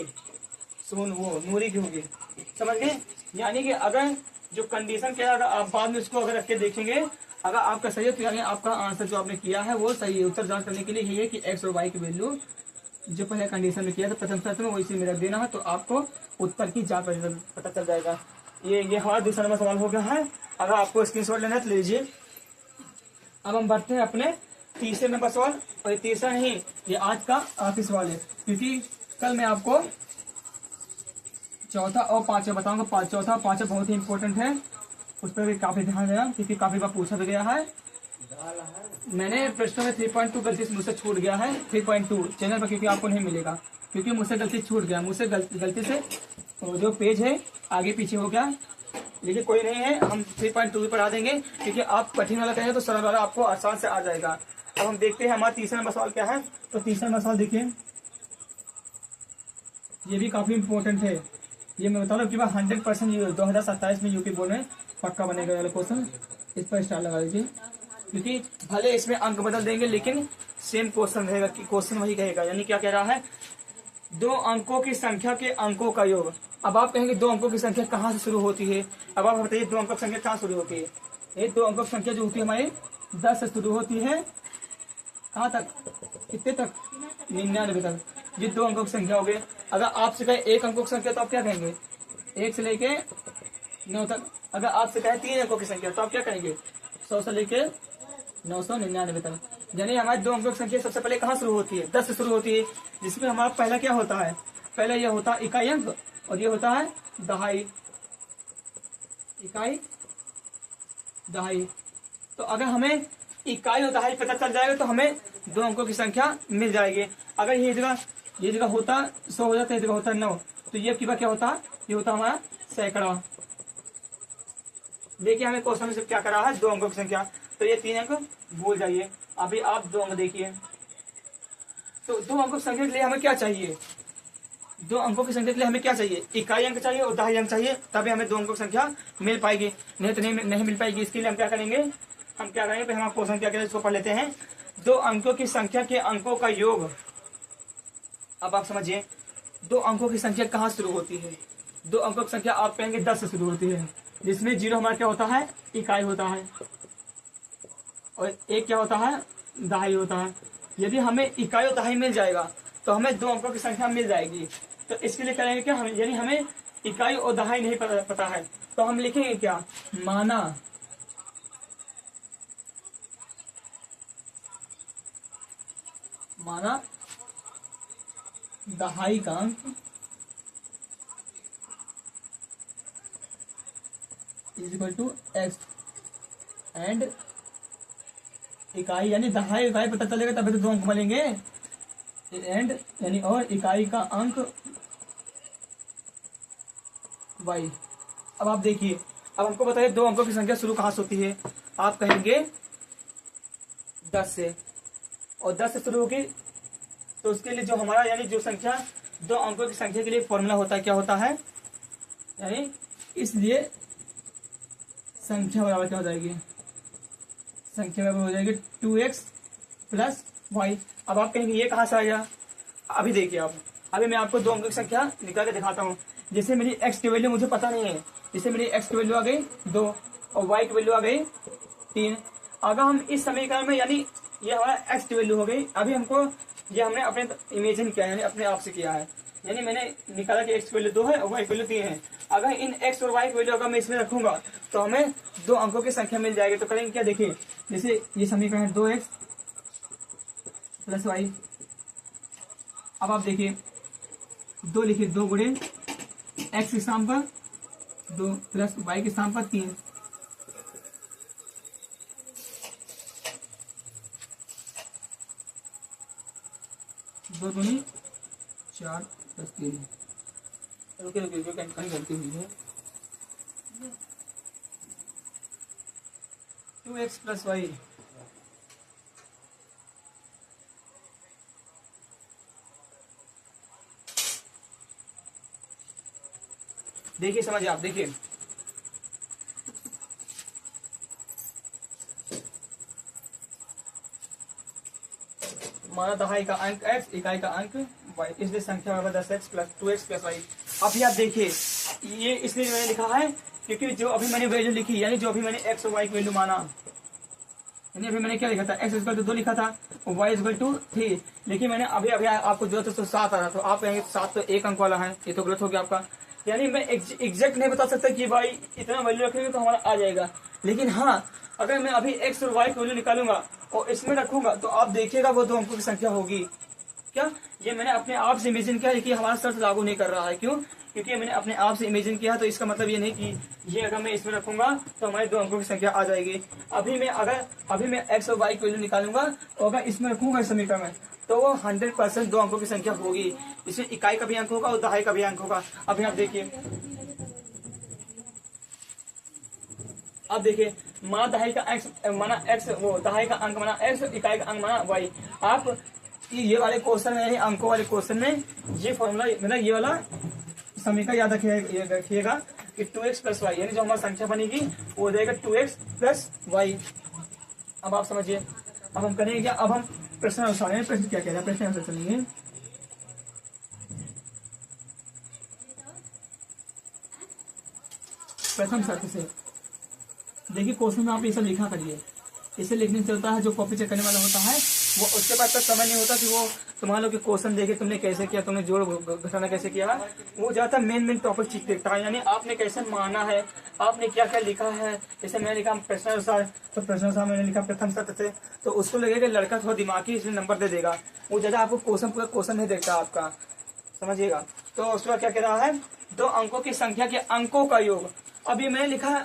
नूरी की होगी, समझ गए। यानी कि अगर जो कंडीशन क्या है, अगर आप बाद में इसको अगर रख के देखेंगे, अगर आपका सही है तो यानी आपका आंसर जो आपने किया है वो सही है। उत्तर जांच करने के लिए ये है कि एक्स और वाई की वैल्यू जो पहले कंडीशन में किया था प्रथम शर्त में वैसे में रख देना है, तो आपको उत्तर की जांच पता चल जाएगा। ये हमारा दूसरा नंबर सवाल हो गया है। अगर आपको स्क्रीनशॉट लेना है तो लीजिए। अब हम बढ़ते हैं अपने तीसरे नंबर सवाल, और तीसरा नहीं, ये आज का आखिरी सवाल है, क्योंकि कल मैं आपको चौथा और पांचवा बताऊंगा। चौथा और पांचवा बहुत ही इंपॉर्टेंट है, उस पर भी काफी ध्यान देना, क्योंकि काफी बार पूछा भी गया है। मैंने प्रश्नों में 3.2 गलती से मुझसे छूट गया है, 3.2 चैनल पर, क्योंकि आपको नहीं मिलेगा, क्योंकि मुझसे गलती छूट गया, मुझसे गलती से जो पेज है आगे पीछे हो गया, लेकिन कोई नहीं है, हम 3.2 भी पढ़ा देंगे, क्योंकि आप कठिन वाला कहेंगे तो सरल वाला आपको आसान से आ जाएगा। अब हम देखते हैं हमारा तीसरा नंबर सवाल क्या है। तो तीसरा नंबर सवाल देखिए, ये भी काफी इंपॉर्टेंट है, ये मैं बता रहा हूँ कि 100% 2027 में यूपी बोर्ड में पक्का बनेगा वाला क्वेश्चन, इस पर स्टार लगा दीजिए, क्योंकि भले इसमें अंक बदल देंगे लेकिन सेम क्वेश्चन रहेगा, क्वेश्चन वही कहेगा। यानी क्या कह रहा है, 2 अंकों की संख्या के अंकों का योग। अब आप कहेंगे 2 अंकों की संख्या कहाँ से शुरू होती है, अब आप बताइए 2 अंकों की संख्या कहाँ शुरू होती है। ये 2 अंकों की संख्या जो होती है हमारी 10 से शुरू होती है, कहाँ तक, कितने तक, 99 तक। ये 2 अंकों की संख्या हो गई। अगर आपसे कहे 1 अंकों की संख्या तो आप क्या कहेंगे, 1 से लेके 9 तक। अगर आपसे कहे 3 अंकों की संख्या तो आप क्या कहेंगे, 100 से लेके 999 तक। यानी हमारे 2 अंकों की संख्या सबसे पहले कहाँ शुरू होती है, 10 से शुरू होती है, जिसमें हमारा पहला क्या होता है, पहले यह होता है इकाई अंक, और ये होता है दहाई, इकाई दहाई। तो अगर हमें इकाई और दहाई पता चल जाएगा तो हमें 2 अंकों की संख्या मिल जाएगी। अगर ये जगह होता 100 हो जाता है, ये जगह होता है 9, तो ये की बात क्या होता है, ये होता हमारा सैकड़ा। देखिए हमें क्वेश्चन में क्या करा है, 2 अंकों की संख्या, तो ये 3 अंक भूल जाइए। अभी आप 2 अंक देखिए, तो 2 अंकों की संख्या के लिए हमें क्या चाहिए, 2 अंकों की संख्या के लिए हमें क्या चाहिए, इकाई अंक चाहिए और दहाई अंक चाहिए, तभी हमें 2 अंकों की संख्या मिल पाएगी, नहीं तो नहीं मिल पाएगी। इसके लिए हम क्या करेंगे, हम क्वेश्चन क्या करें, इसको पढ़ लेते हैं। 2 अंकों की संख्या के अंकों का योग। अब आप समझिए 2 अंकों की संख्या कहाँ शुरू होती है, 2 अंकों की संख्या आप कहेंगे 10 से शुरू होती है, जिसमें 0 हमारा क्या होता है, इकाई होता है, और 1 क्या होता है, दहाई होता है। यदि हमें इकाई और दहाई मिल जाएगा तो हमें 2 अंकों की संख्या मिल जाएगी। तो इसके लिए करेंगे क्या, हम यानी हमें इकाई और दहाई नहीं पता है, तो हम लिखेंगे क्या, माना दहाई का अंक is equal to x and इकाई यानी दहाई इकाई पता चलेगा तभी तो 2 अंक मिलेंगे, एंड यानी और इकाई का अंक y। अब आप देखिए, अब हमको बताइए 2 अंकों की संख्या शुरू कहाँ से होती है, आप कहेंगे 10 से, और 10 से शुरू होगी तो उसके लिए जो हमारा यानी जो संख्या 2 अंकों की संख्या के लिए फॉर्मूला होता है, क्या होता है, यानी इसलिए संख्या बराबर क्या हो जाएगी, संख्या बराबर हो जाएगी 2x प्लस वाई। अब आप कहेंगे ये कहाँ से आ गया, अभी देखिए आप, अभी मैं आपको 2 अंकों की संख्या निकाल के दिखाता हूँ। जैसे मेरी x की वैल्यू मुझे पता नहीं है, जैसे मेरी x की वैल्यू आ गई 2 और y की वैल्यू आ गई 3। अगर हम इस समीकरण में यानी ये हमारा x की वैल्यू हो गई, अभी हमको ये हमने अपने इमेजिन किया है यानी अपने आप से किया है, यानी मैंने निकाला कि x की वैल्यू 2 है और y की वैल्यू 3 है। अगर इन x और y की वैल्यू अगर मैं इसमें रखूंगा तो हमें 2 अंकों की संख्या मिल जाएगी। तो करेंगे क्या, देखिए जैसे ये समीकरण है 2x प्लस y। अब आप देखिए 2 लिखिए, 2 गुणे x के स्थान पर 2 प्लस y के स्थान पर 3। दो दूनी 4 प्लस 3। रुकिए कहीं गलती हुई है, 2x प्लस वाई। देखिए समझिए आप, देखिए माना दहाई का अंक x, इकाई का अंक y, इसलिए संख्या बराबर 10x plus 2x plus Y. अभी आप देखिए ये इसलिए मैंने लिखा है क्योंकि जो अभी मैंने वैल्यू लिखी यानी जो अभी मैंने x और y की वैल्यू माना, यानी अभी मैंने क्या लिखा था, x इक्वल टू 2 लिखा था और y इक्वल टू 3, लेकिन मैंने अभी अभी आपको जो था तो 7 आ रहा, तो आप कहेंगे 7 तो 1 अंक वाला है, ये तो गलत हो गया आपका। यानी मैं एग्जैक्ट नहीं बता सकता कि भाई इतना वैल्यू रखेंगे तो हमारा आ जाएगा, लेकिन हाँ अगर मैं अभी x और y की वैल्यू निकालूंगा और इसमें रखूंगा तो आप देखिएगा वो 2 अंकों की संख्या होगी। क्या ये मैंने अपने आप से इमेजिन किया है कि हमारा शर्त लागू नहीं कर रहा है, क्यों, क्योंकि मैंने अपने आप से इमेजिन किया, तो इसका मतलब ये नहीं कि ये अगर मैं इसमें रखूंगा तो हमारे 2 अंकों की संख्या आ जाएगी। अभी मैं x और y की वैल्यू निकालूंगा और अगर इसमें रखूंगा इस समीकरण में तो वो 100% 2 अंकों की संख्या होगी। इसमें इकाई का भी अंक होगा और दहाई का भी अंक होगा। अभी आप देखिए, अब देखिए माना दहाई का x माना x, वो दहाई का अंक माना x, इकाई का अंक माना y। आप ये वाले क्वेश्चन में यानी अंकों वाले क्वेश्चन में ये फॉर्मूला मतलब ये वाला समीकरण याद रखिएगा कि 2x प्लस वाई, यानी जो हमारी संख्या बनेगी वो हो जाएगा 2x प्लस वाई। अब आप समझिए, अब हम करेंगे क्या, अब हम प्रश्न अनुसार, प्रश्न क्या कह रहा है, प्रश्न अनुसार चलेंगे। प्रथम शर्त से देखिए क्वेश्चन में आप ये सब लिखा करिए, इसे लिखने से होता है जो कॉपी चेक करने वाला होता है वो उसके पास तक समय नहीं होता कि वो तुम्हारे लोग के क्वेश्चन देखे तुमने कैसे किया, तुमने जोड़ घटाना कैसे किया, वो ज्यादा मेन टॉपिक चीज देखता है, यानी आपने कैसे माना है, आपने क्या क्या लिखा है। जैसे मैंने लिखा प्रश्नानुसार, तो प्रश्नानुसार मैंने लिखा प्रथम सत्र से, तो उसको लगेगा लड़का थोड़ा दिमागी इसलिए नंबर दे देगा, वो ज्यादा आपको क्वेश्चन पूरा क्वेश्चन नहीं देखता आपका, समझिएगा। तो उसके बाद क्या कह रहा है, 2 अंकों की संख्या के अंकों का योग। अभी मैंने लिखा है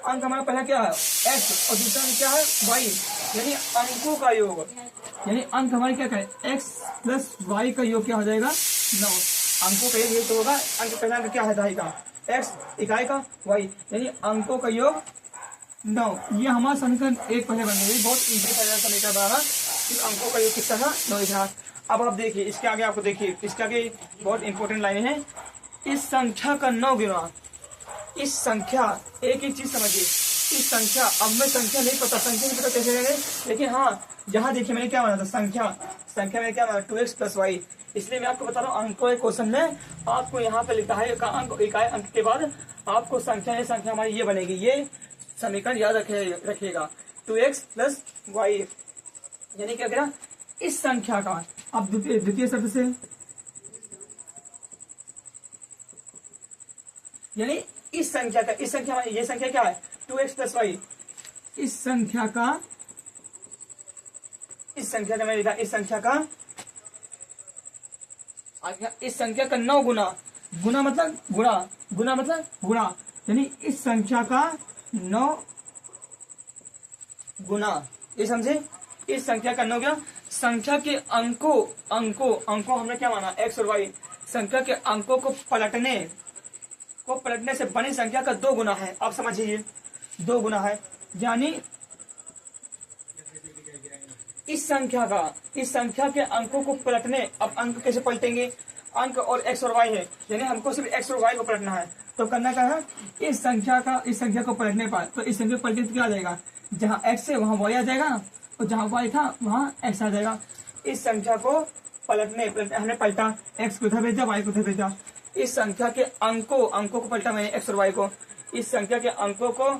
अंक हमारा पहला क्या है x और दूसरा में क्या है y, यानी अंकों का योग, यानी अंक हमारे क्या करें x प्लस y का योग क्या हो जाएगा 9। अंकों का योग तो होगा, अंक पहला अंक क्या है दहाई का x, इकाई का y, यानी अंकों का योग 9। ये हमारा समीकरण 1 पहले बन गई, बहुत इजी समीकरण बना कि अंकों का योग कितना था 9। अब आप देखिए इसके आगे, आपको देखिए इसके आगे बहुत इंपॉर्टेंट लाइन है, इस संख्या का 9 गुना, इस संख्या एक चीज समझिए, इस संख्या, अब मैं संख्या नहीं पता कैसे करेंगे, लेकिन हाँ यहाँ देखिए मैंने क्या माना था, संख्या में क्या माना 2x प्लस वाई, इसलिए मैं आपको बता रहा हूँ अंकों के क्वेश्चन में आपको यहाँ पे लिखा है का अंक, इकाई अंक के बाद आपको संख्या हमारी ये बनेगी, ये समीकरण याद रखिएगा 2x प्लस वाई, यानी क्या कह रहा इस संख्या का अब द्वितीय शब्द से, यानी इस संख्या का, इस संख्या ये संख्या क्या है 2x प्लस वाई, इस संख्या का मैंने लिखा इस संख्या का 9 गुना, गुना मतलब गुणा, यानी इस संख्या का 9 गुना, ये समझे, इस संख्या का 9 गुना। संख्या के अंकों हमने क्या माना x और y, संख्या के अंकों को पलटने से बनी संख्या का 2 गुना है। आप समझिए 2 गुना है, यानी इस संख्या के अंकों को पलटने, अब अंक कैसे पलटेंगे, अंक और x और y है, यानी हमको सिर्फ x और y को पलटना है। तो करना क्या है, इस संख्या को पलटने पर, तो इस संख्या को पलटने तो क्या आ जाएगा, जहाँ x है वहाँ y आ जाएगा ना, और जहाँ y था वहाँ x आ जाएगा। इस संख्या को पलटने हमने पलटा, x को उधर भेजा, y को उधर भेजा। इस संख्या के अंकों को पलटा मैंने x और y को, इस संख्या के अंकों को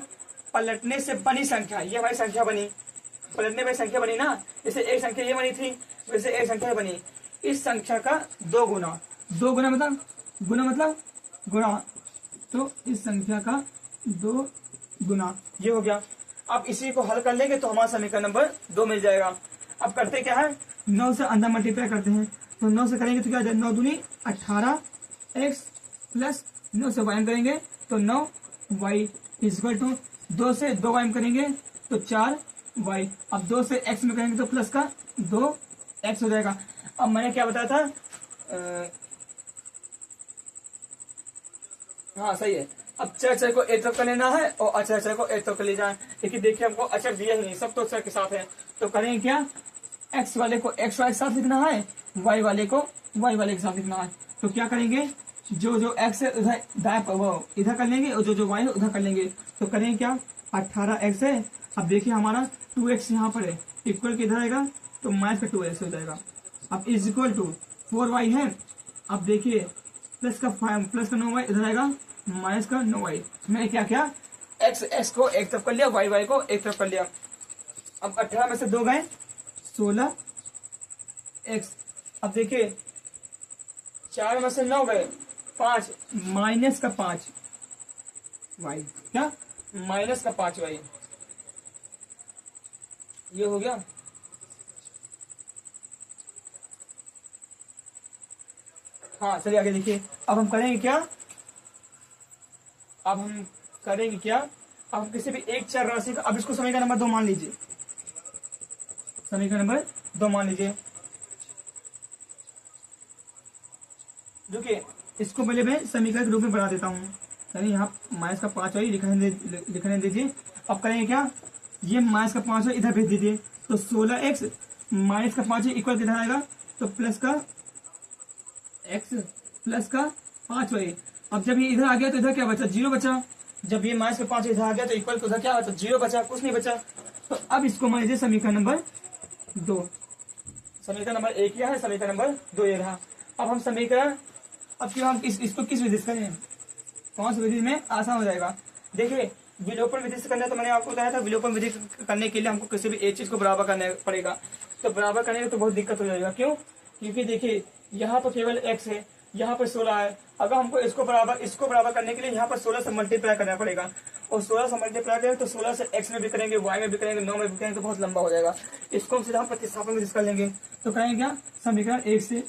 पलटने से बनी संख्या, ये हमारी संख्या बनी, पलटने में संख्या बनी ना, जैसे एक संख्या ये बनी थी वैसे एक संख्या बनी, इस संख्या का 2 गुना, 2 गुना मतलब गुणा, तो इस संख्या का 2 गुना, ये हो गया। अब इसी को हल कर लेंगे तो हमारा समीकरण नंबर 2 मिल जाएगा। अब करते क्या है, 9 से अंदर मल्टीप्लाई करते हैं, तो 9 से करेंगे तो क्या हो जाएगा, 9 दूनी 18x प्लस 9 से y करेंगे तो 9y इक्वल टू 2 से 2y करेंगे तो 4y। अब 2 से x में करेंगे तो प्लस का 2x हो जाएगा। अब मैंने क्या बताया था, हाँ सही है। अब चर को एक तरफ कर लेना है और अचर को एक तरफ कर ले जाए, लेकिन देखिए हमको अचर दिया ही नहीं, सब तो अचर के साथ है। तो करेंगे क्या, x वाले को x वाले के साथ लिखना है, y वाले को y वाले के साथ लिखना है। तो क्या करेंगे, जो x है उधर दाएं इधर कर लेंगे और जो y है उधर कर लेंगे। तो करेंगे क्या, 18x है, अब देखिए हमारा 2x यहाँ पर है, इक्वल के इधर आएगा तो माइनस का 2x हो जाएगा। अब इज इक्वल टू 4y है, अब देखिए प्लस का 9y इधर आएगा, माइनस का 9y। मैंने क्या किया, x को एक तरफ कर लिया, y को एक तरफ कर लिया। अब 18 में से 2 गए 16x। अब देखिए 4 में से 9 गए 5, माइनस का 5y, क्या माइनस का 5y, ये हो गया। हाँ चलिए आगे देखिए। अब हम करेंगे क्या, अब हम किसी भी एक चर राशि का, अब इसको समीकरण नंबर 2 मान लीजिए, समीकरण नंबर 2 मान लीजिए। देखिए इसको पहले मैं समीकरण के रूप में बना देता हूँ, यानी यहाँ माइनस का 5 लिखने दीजिए। अब करेंगे क्या, ये माइनस का 5 इधर भेज दीजिए, तो 16x माइनस का 5 इक्वल किधर आएगा, तो प्लस का x प्लस का 5y। अब जब ये इधर आ गया तो इधर क्या बचा, 0 बचा। जब ये माइनस का 5 इधर आ गया तो इक्वल उधर क्या बचा, 0 बचा, कुछ नहीं बचा। तो अब इसको मान लीजिए समीकरण नंबर 2। समीकरण नंबर 1 क्या है, समीकरण नंबर 2 ये रहा। अब हम समीकरण, अब क्यों हम इसको किस विधि से करें, कौन सी विधि में आसान हो जाएगा। देखिए विलोपन विधि से करना है, तो मैंने आपको बताया था विलोपन विधि करने के लिए हमको किसी भी एक चीज को बराबर करना पड़ेगा। तो बराबर करने में तो बहुत दिक्कत हो जाएगा, क्यों, क्योंकि देखिए यहाँ पर केवल x है, यहाँ पर 16 है। अगर हमको इसको बराबर करने के लिए यहाँ पर 16 से मल्टीप्लाई करना पड़ेगा, और 16 से मल्टीप्लाई करेंगे तो 16 से x में भी करेंगे, y में भी करेंगे, 9 में भी करेंगे, तो बहुत लंबा हो जाएगा। इसको हम सीधा प्रतिस्थापन में कर लेंगे। तो करेंगे क्या, समीकरण 1 से,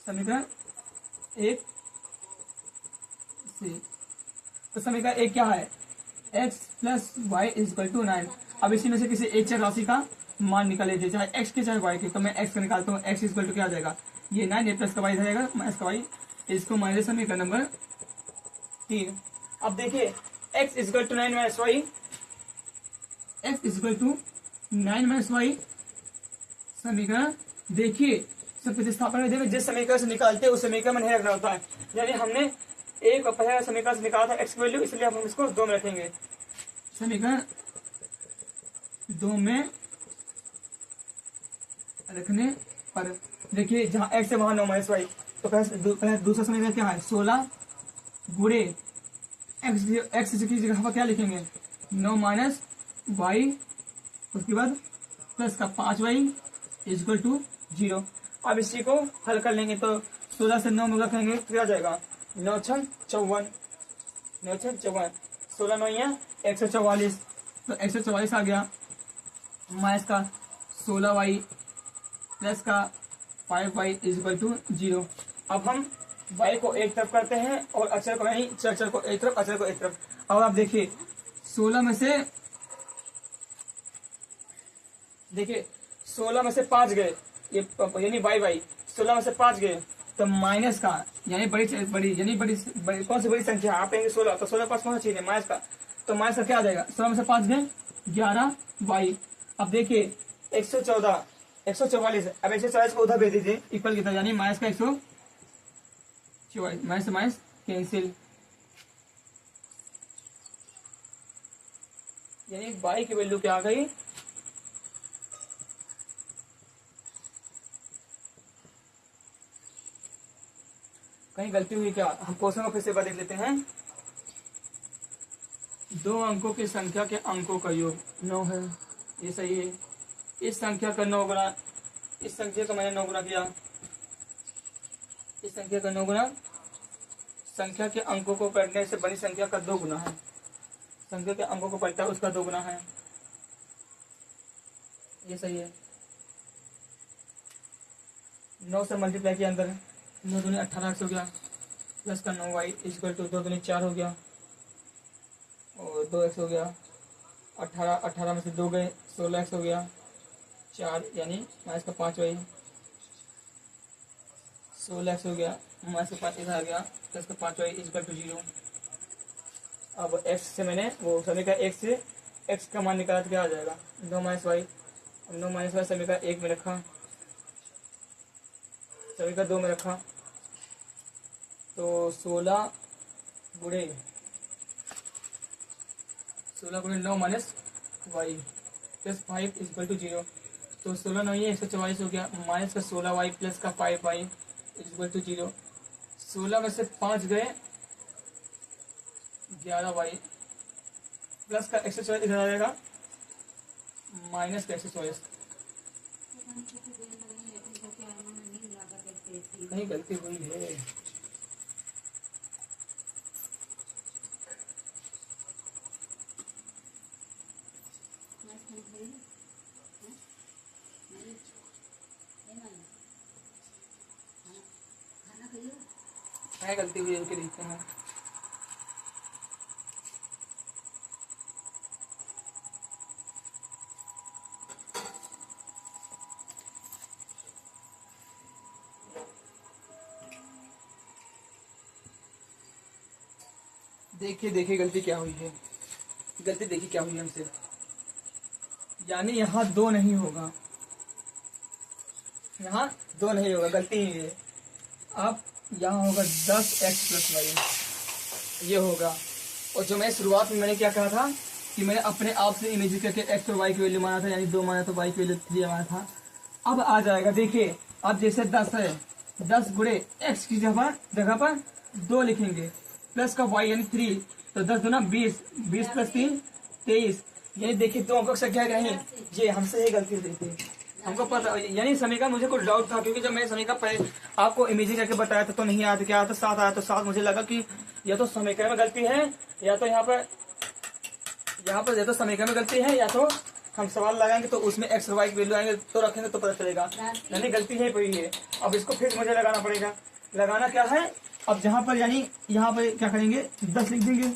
समीकरण 1 से, तो समीकरण 1 क्या है, x plus y equal to 9। अब इसी में से किसी एक चर राशि का मान निकाल लीजिए, चाहे x के चाहे y के। तो मैं x का निकालता हूँ, x इक्वल टू क्या आ जाएगा, ये 9, ये प्लस का y रहेगा, माइनस का y, इसको माइनस समीकरण नंबर 3। अब देखिए x equal to 9 minus y, x equal to 9 minus y समीकरण। देखिए सब प्रतिस्थापन में देखिए जिस समीकरण से निकालते हैं उस समीकरण में नहीं रखना होता है, यानी हमने एक पहले समीकरण से निकाला था x की वैल्यू, इसलिए हम इसको 2 में रखेंगे। समीकरण 2 में रखने पर देखिए जहाँ x है वहां 9 माइनस वाई। तो पहले दूसरा समीकरण क्या है, 16 गुणे x की जगह पर क्या लिखेंगे, 9 माइनस वाई, उसके बाद प्लस का 5y इक्वल टू 0। अब इसी को हल कर लेंगे तो 16 से 9 में रखेंगे तो क्या जाएगा 9 छंग 54, 9 छंग 54, 16 9 या 144, तो 144 आ गया। माइनस का 16y प्लस का 5y इक्वल टू 0। अब हम y को एक तरफ करते हैं और अचर को नहीं, अचर को एक तरफ, अचर को एक तरफ। अब आप देखिए 16 में से देखिए 16 में से 5 गए, ये यानी y 16 में से 5 गए तो माइनस का यानी बड़ी यानी बड़ी कौन सी बड़ी संख्या आप कहेंगे 16, तो 16 पास कौन सा चीज है माइनस का, तो माइनस का क्या आ जाएगा 16 में से 5 गए 11y। अब देखिए 114 144, अब 144 को उधर भेज दीजिए इक्वल कितना, यानी माइनस का 144, माइनस से माइनस कैंसिल, यानी y की वैल्यू क्या आ गई कहीं गलती हुई क्या, हम क्वेश्चन को फिर से देख लेते हैं। 2 अंकों की संख्या के अंकों का योग 9 है, ये सही है। इस संख्या का 9 गुना, इस संख्या का मैंने 9 गुना किया, इस संख्या का 9 गुना, संख्या के अंकों को पलटने से बड़ी संख्या का 2 गुना है, संख्या के अंकों को पलटा उसका 2 गुना है, ये सही है। 9 से मल्टीप्लाई किया अंदर, 9 दूनी 18 हो गया, प्लस का 9y इक्वल टू 2 दूनी 4 हो गया और 2x हो गया, 18 में से 2 गए 16x हो गया, 4 यानी माइनस का 5y, 16x हो गया, माइनस का 5 इधर आ गया, प्लस का 5y इक्वल टू 0। अब x से मैंने वो समीकरण x से x का मान निकाला तो क्या आ जाएगा 9 माइनस y, 9 माइनस y समीकरण 1 में रखा, समीकरण 2 में रखा, तो 16 गुणे 9 minus y plus 5 equal to 0, तो 16 9 ये 144 हो गया, माइनस का 16y प्लस का 5y इक्वल टू 0। 16 में से 5 गए 11y प्लस का 144 इधर आ जाएगा, माइनस का 144, कहीं गलती हुई है। गलती हुई है, देखते हैं। देखिए गलती क्या हुई है, गलती देखिए क्या हुई हमसे, यानी यहाँ 2 नहीं होगा, यहाँ 2 नहीं होगा, गलती ही है। अब यहाँ होगा 10x प्लस वाई, ये होगा। और जो मैं शुरुआत में मैंने क्या कहा था कि मैंने अपने आप से इमेजिन करके x और y की वैल्यू माना था, यानी 2 माना तो y की वैल्यू 3 माना था। अब आ जाएगा, देखिए अब जैसे 10 है, 10 गुणे x की जगह पर 2 लिखेंगे, प्लस का y यानी 3, तो 10 दूना 20, 20 प्लस 3 23, यानी देखिए 2 अंकों की संख्या नहीं, ये हमसे ही गलती हुई थी, हमको पता, यानी समीकरण मुझे कुछ डाउट था, क्योंकि जब मैं समीकरण पहले आपको इमेजिन करके बताया था तो नहीं आया था, क्या आया था 7 आया, तो 7 मुझे लगा कि या तो समीकरण में गलती है या तो यहाँ पर या तो समीकरण में गलती है, या तो हम सवाल लगाएंगे तो उसमें x और y की वैल्यू आएंगे तो रखेंगे तो पता चलेगा, यानी गलती है पड़ी है। अब इसको फिर मुझे लगाना पड़ेगा, लगाना क्या है, अब जहाँ पर यानी यहाँ पर क्या करेंगे 10 लिख देंगे,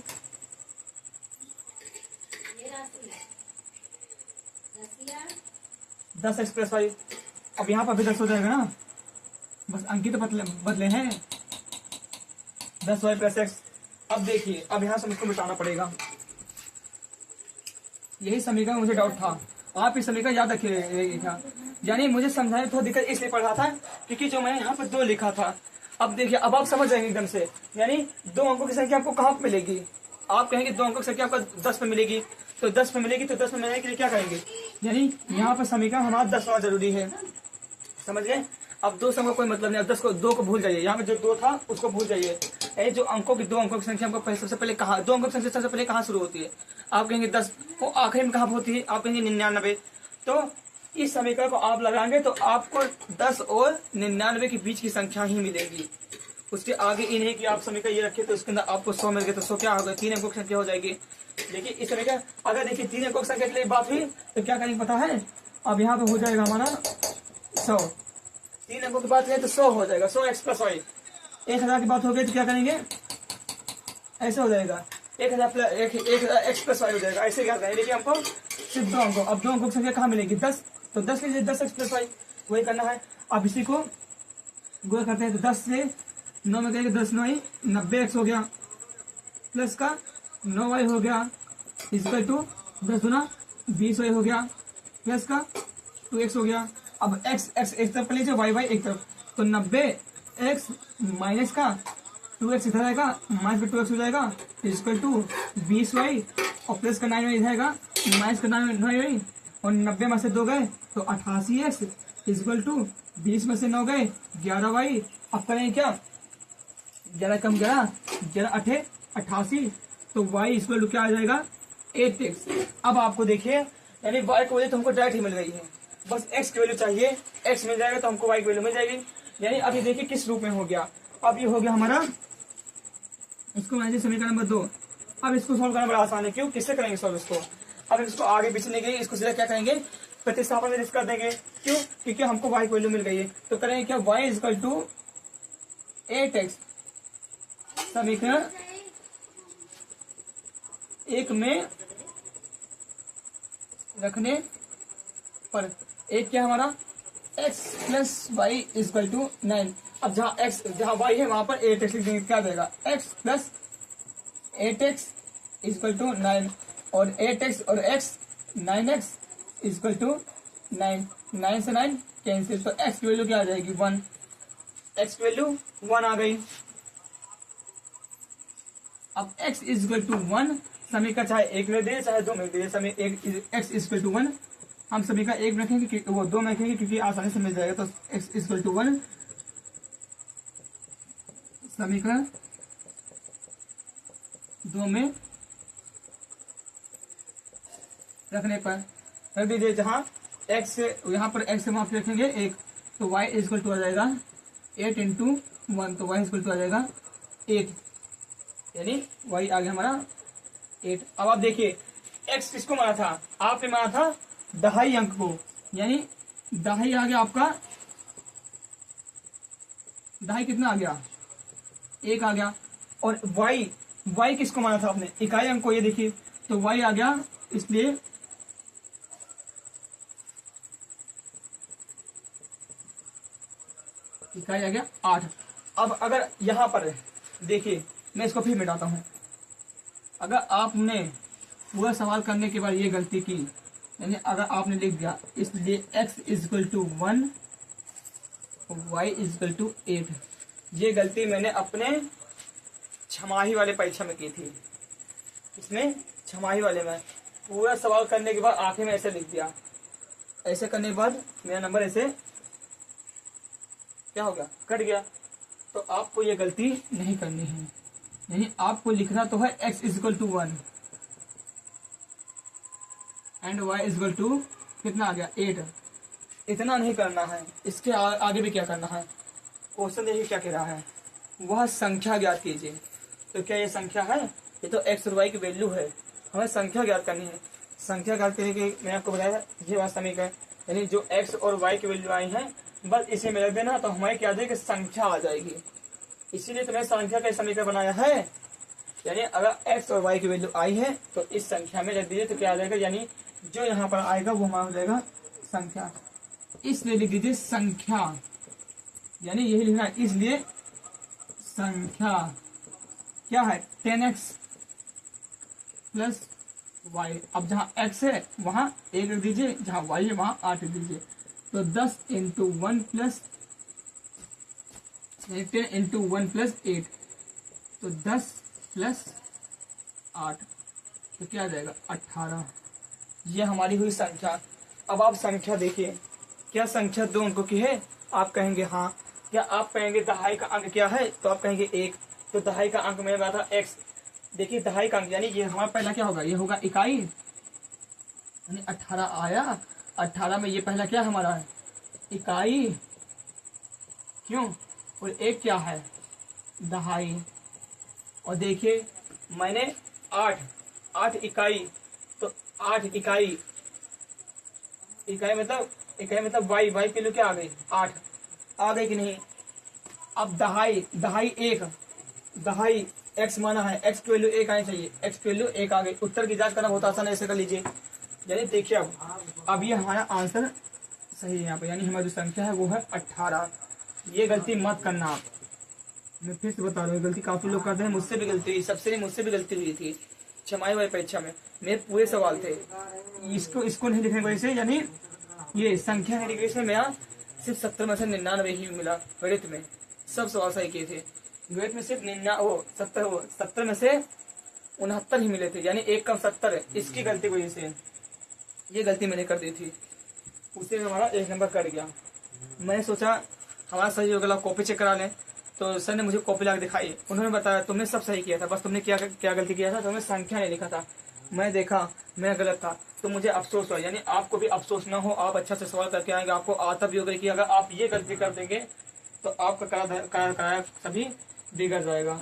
10x प्लस वाई, अब यहाँ पर भी 10 हो जाएगा ना, बस अंकित तो बदले हैं 10y प्लस एक्स। अब देखिए अब यहाँ से मुझको मिटाना पड़ेगा, यही समीकरण मुझे डाउट था, आप इस समीकरण याद रखिएगा, यानी मुझे समझाने थोड़ा दिक्कत इसलिए पड़ रहा था क्योंकि जो मैंने यहाँ पर 2 लिखा था। अब देखिए अब आप समझ जाएंगे एकदम से, यानी 2 अंकों की संख्या आपको कहाँ पे मिलेगी, आप कहेंगे 2 अंकों की संख्या आपको 10 पे मिलेगी, तो 10 पे मिलेगी, तो 10 पे मिलने के लिए क्या करेंगे, यानी यहाँ पर समीकरण हमारा 10 होना जरूरी है, समझ गए। अब 2 का कोई मतलब नहीं, अब 10 को 2 को भूल जाइए, यहाँ पे जो 2 था उसको भूल जाइए, ये जो अंकों की 2 अंकों की संख्या हमको सबसे पहले कहाँ, 2 अंकों की संख्या सबसे पहले कहाँ शुरू होती है, आप कहेंगे 10, वो आखिरी में कहाँ होती है, आप कहेंगे 99, तो इस समीकरण को आप लगाएंगे तो आपको 10 और 99 के बीच की संख्या ही मिलेगी। उसके आगे इन्हें कि आप समीकरण ये रखे तो उसके अंदर आपको 100 मिल गए तो 100 क्या होगा, 3 अंकों की संख्या हो जाएगी। देखिए इस समीकरण अगर देखिए 3 अंकों की संख्या के लिए बात हुई तो क्या करेंगे पता है, अब यहाँ पे हो जाएगा हमारा 100, 3 अंकों की बात करें तो 100 हो जाएगा, 100 x प्लस वाई। 1000 की बात हो गई तो क्या करेंगे, ऐसे हो जाएगा 1000 x प्लस वाई हो जाएगा। ऐसे क्या करेंगे, देखिए हमको सिर्फ 2 अंकों, अब 2 अंकों की संख्या कहाँ मिलेगी, 10, तो 10 के लिए 10 x प्लस वाई वही करना है। अब इसी को गुणा करते हैं तो 10 से 9 में करेंगे, 10 9 90x हो गया, प्लस का 9y हो गया, इक्वल टू 10 गुना 20y हो गया, प्लस का 2x हो गया। अब x एक तरफ कर लीजिए, y एक तरफ, तो 90x माइनस का 2x इधर आएगा, माइनस का 2x हो जाएगा, इक्वल टू 20y और प्लस का 9y जाएगा, माइनस का 9y और 90 में से 2 गए तो 88x इक्वल टू 20 में से 9 गए 11y। अब करेंगे क्या, 11 कम 11 8 88, तो y इक्वल टू क्या आ जाएगा 8x। अब आपको देखिए यानी y की वैल्यू तो हमको डायरेक्ट ही मिल गई है, बस x की वैल्यू चाहिए, x मिल जाएगा तो हमको y की वैल्यू मिल जाएगी। यानी अभी देखिए किस रूप में हो गया, अब ये हो गया हमारा, इसको मान लीजिए समीकरण नंबर 2। अब इसको सॉल्व करना बड़ा आसान है, क्यों, किससे करेंगे सॉल्व इसको, अब इसको आगे पीछे नहीं गए, इसको सीधा क्या करेंगे प्रतिस्थापन में कर देंगे, क्यों, क्योंकि हमको y की वैल्यू मिल गई है। तो करेंगे क्या, y इक्वल टू 8x समीकरण 1 में रखने पर एक क्या हमारा x plus y equal to 9। अब जहाँ y है वहां पर 8x लिख देंगे, क्या देगा x plus 8x equal to 9 और 8x और x 9x इक्वल टू 9, 9 से 9 कैंसिल, तो x की वैल्यू क्या आ जाएगी 1, x की वैल्यू 1 आ गई। अब x इक्वल टू 1 समीकरण चाहे 1 में दे चाहे 2 में दे, x इक्वल टू 1 हम समीकरण 1 में रखेंगे, वो 2 में रखेंगे क्योंकि आसानी से मिल जाएगा, तो x इक्वल टू 1 समीकरण 2 में रखने पर रख दीजिए, जहां x यहाँ पर x से वहां पे रखेंगे 1, तो y इक्वल टू आ जाएगा 8 इंटू 1, तो y इक्वल टू आ जाएगा 8, यानी y आ गया हमारा 8। अब आप देखिए x किसको माना था, आपने माना था दहाई अंक को, यानी दहाई आ गया आपका, दहाई कितना आ गया 1 आ गया, और y किसको माना था आपने, इकाई अंक को, ये देखिए तो y आ गया, इसलिए इकाई आ गया 8। अब अगर यहां पर देखिए मैं इसको फिर मिटाता हूं, अगर आपने पूरा सवाल करने के बाद ये गलती की, यानी अगर आपने लिख दिया इसलिए x equal to 1 y equal to 8, ये गलती मैंने अपने छमाही वाले परीक्षा में की थी, इसमें छमाही वाले में पूरा सवाल करने के बाद आखिर में ऐसे लिख दिया, ऐसे करने के बाद मेरा नंबर ऐसे क्या हो गया, कट गया। तो आपको ये गलती नहीं करनी है, यानी आपको लिखना तो है x equal to 1 and y equal to कितना आ गया 8, इतना नहीं करना है, इसके आगे भी क्या करना है, क्वेश्चन देखिए क्या कह रहा है, वह संख्या ज्ञात कीजिए। तो क्या ये संख्या है, ये तो x और y की वैल्यू है, हमें संख्या ज्ञात करनी है। संख्या ज्ञात करने के मैंने आपको बताया ये बात समीकरण, यानी जो x और y की वैल्यू आई है बस इसे में रख देना, तो हमारे क्या आ जाएगी संख्या आ जाएगी। इसीलिए तो मैंने संख्या का समीकरण बनाया है, यानी अगर x और y की वैल्यू आई है तो इस संख्या में रख दीजिए, तो क्या आ जाएगा, यानी जो यहाँ पर आएगा वो हमारा हो जाएगा संख्या, इसलिए लिख दीजिए संख्या, यानी यही लिखना है, इसलिए संख्या क्या है 10x प्लस y। अब जहाँ x है वहां 1 रख दीजिए, जहाँ y है वहां 8 रख दीजिए, तो 10 इंटू 1 प्लस 10 इंटू 1 प्लस 8, तो 10 प्लस 8, तो क्या आ जाएगा 18। ये हमारी हुई संख्या। अब आप संख्या देखिए, क्या संख्या 2 अंकों की है, आप कहेंगे हाँ, क्या आप कहेंगे दहाई का अंक क्या है, तो आप कहेंगे 1, तो दहाई का अंक मैंने बताया था x। देखिए दहाई का अंक यानी ये हमारा पहला क्या होगा, ये होगा इकाई, यानी 18 आया, 18 में ये पहला क्या हमारा है, इकाई, क्यों, और एक क्या है, दहाई। और देखिए मैंने 8 इकाई, तो 8 इकाई, इकाई मतलब वाई किलो क्या आ गई, 8 आ गई कि नहीं। अब दहाई एक्स माना है, एक्स की वैल्यू 1 आनी चाहिए, एक्स की वैल्यू 1 आ गई। उत्तर की जांच करना बहुत आसान है, ऐसे कर लीजिए। यानी देखिए अब ये हमारा आंसर सही है यहाँ पे, यानी हमारी जो संख्या है वो है 18। ये गलती मत करना आप, मैं फिर से बता रहा हूँ, गलती काफी लोग करते हैं, मुझसे भी गलती हुई, सबसे नहीं, मुझसे भी गलती हुई थी छमाही वाली परीक्षा में। मेरे पूरे सवाल थे, इसको नहीं लिखने की वजह से, यानी ये संख्या नहीं लिखने से मेरा सिर्फ 70 में से 99 ही मिला। गणित में सब सवाल सही किए थे, गणित में सिर्फ 70 में से 69 ही मिले थे, यानी 1 कम 70। इसकी गलती की वजह से ये गलती मैंने कर दी थी, उससे हमारा 1 नंबर कट गया। मैंने सोचा हमारा सही हो गया, कॉपी चेक करा लें। तो सर ने मुझे कॉपी ला दिखाई, उन्होंने बताया तुमने सब सही किया था, बस तुमने क्या गलती किया था, तुमने संख्या नहीं लिखा था। मैं देखा मैं गलत था, तो मुझे अफसोस हुआ। यानी आपको भी अफसोस ना हो, आप अच्छा से सवाल करके आएंगे, आपको आता भी होगा कि अगर आप ये गलती कर देंगे तो आपका कराया सभी बिगड़ जाएगा।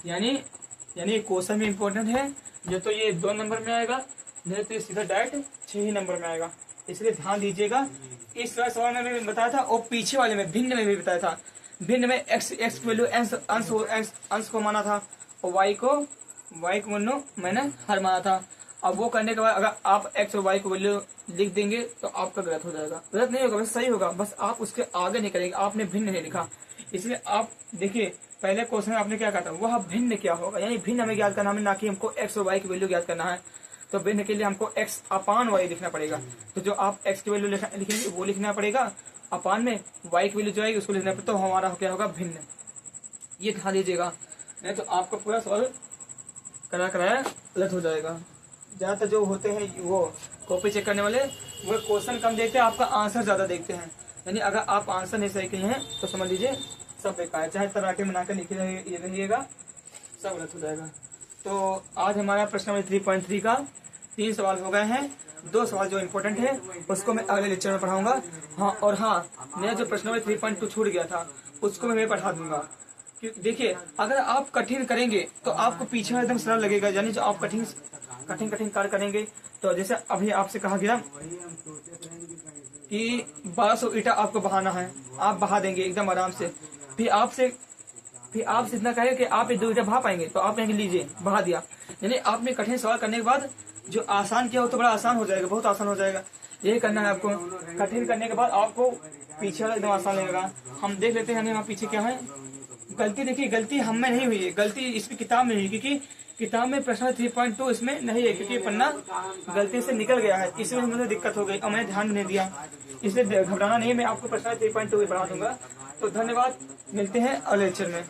यानी क्वेश्चन भी इम्पोर्टेंट है, जो तो ये 2 नंबर में आएगा, नहीं तो ये सीधा डायरेक्ट 6 ही नंबर में आएगा, इसलिए ध्यान दीजिएगा। इस सवाल में भी बताया था और पीछे वाले में भिन्न में भी बताया था। भिन्न में एक्स की वैल्यू अंश को माना था, और वाई को मैंने हर माना था। अब वो करने के बाद अगर आप एक्स और वाई को वैल्यू लिख देंगे तो आपका गलत हो जाएगा, गलत नहीं होगा, बस सही होगा, बस आप उसके आगे नहीं करेंगे, आपने भिन्न नहीं लिखा। इसलिए आप देखिए पहले क्वेश्चन में आपने क्या कहा था, वह भिन्न क्या होगा, यानी भिन्न हमें ज्ञात करना है, ना कि हमको एक्स और वाई की वैल्यू ज्ञात करना है। तो भिन्न के लिए हमको एक्स अपान वाई लिखना पड़ेगा। तो जो आप एक्स की वैल्यू लिखेंगे वो लिखना पड़ेगा, अपान में वाई की वैल्यू जो आएगी उसको लिखना पड़ेगा, तो हमारा क्या होगा, भिन्न। ये ध्यान दीजिएगा, नहीं तो आपका पूरा सवाल कराया गलत हो जाएगा। ज्यादातर जो होते हैं वो कॉपी चेक करने वाले, वो क्वेश्चन कम देखते हैं, आपका आंसर ज्यादा देखते हैं। यानी अगर आप आंसर नहीं सही किए हैं तो समझ लीजिए सब बेकार, चाहे तराटे बनाकर लिखे रहिएगा, सब गलत हो जाएगा। तो आज हमारा प्रश्न नंबर 3.3 का 3 सवाल हो गए हैं। 2 सवाल जो इम्पोर्टेंट है उसको मैं अगले लेक्चर में पढ़ाऊंगा। मेरा जो प्रश्न नंबर 3.2 छूट गया था उसको मैं पढ़ा दूंगा। देखिए अगर आप कठिन करेंगे तो आपको पीछे में एकदम सरल लगेगा, यानी जो आप कठिन कार्य करेंगे, तो जैसे अभी आपसे कहा गया कि 1200 ईटा आपको बहाना है, आप बहा देंगे एकदम आराम से। फिर आपसे इतना कहेगा कि आप 2 ईटा बहा पाएंगे, तो आप कहेंगे लीजिए बहा दिया। यानी आपने कठिन सवाल करने के बाद जो आसान किया हो तो बड़ा आसान हो जाएगा, बहुत आसान हो जाएगा। यही करना है आपको, कठिन करने के बाद आपको पीछे वाला एकदम आसान लगेगा। हम देख लेते हैं वहाँ पीछे क्या है गलती। देखिए गलती हम में नहीं हुई है, गलती इसकी किताब में हुई, क्योंकि किताब में प्रश्न 3.2 इसमें नहीं है, क्योंकि पन्ना गलती से निकल गया है, इसमें मुझे दिक्कत हो गई और मैंने ध्यान नहीं दिया। इसलिए घबराना नहीं है, मैं आपको प्रश्न 3.2 बढ़ा दूंगा। तो धन्यवाद, मिलते हैं अगले लेक्चर में।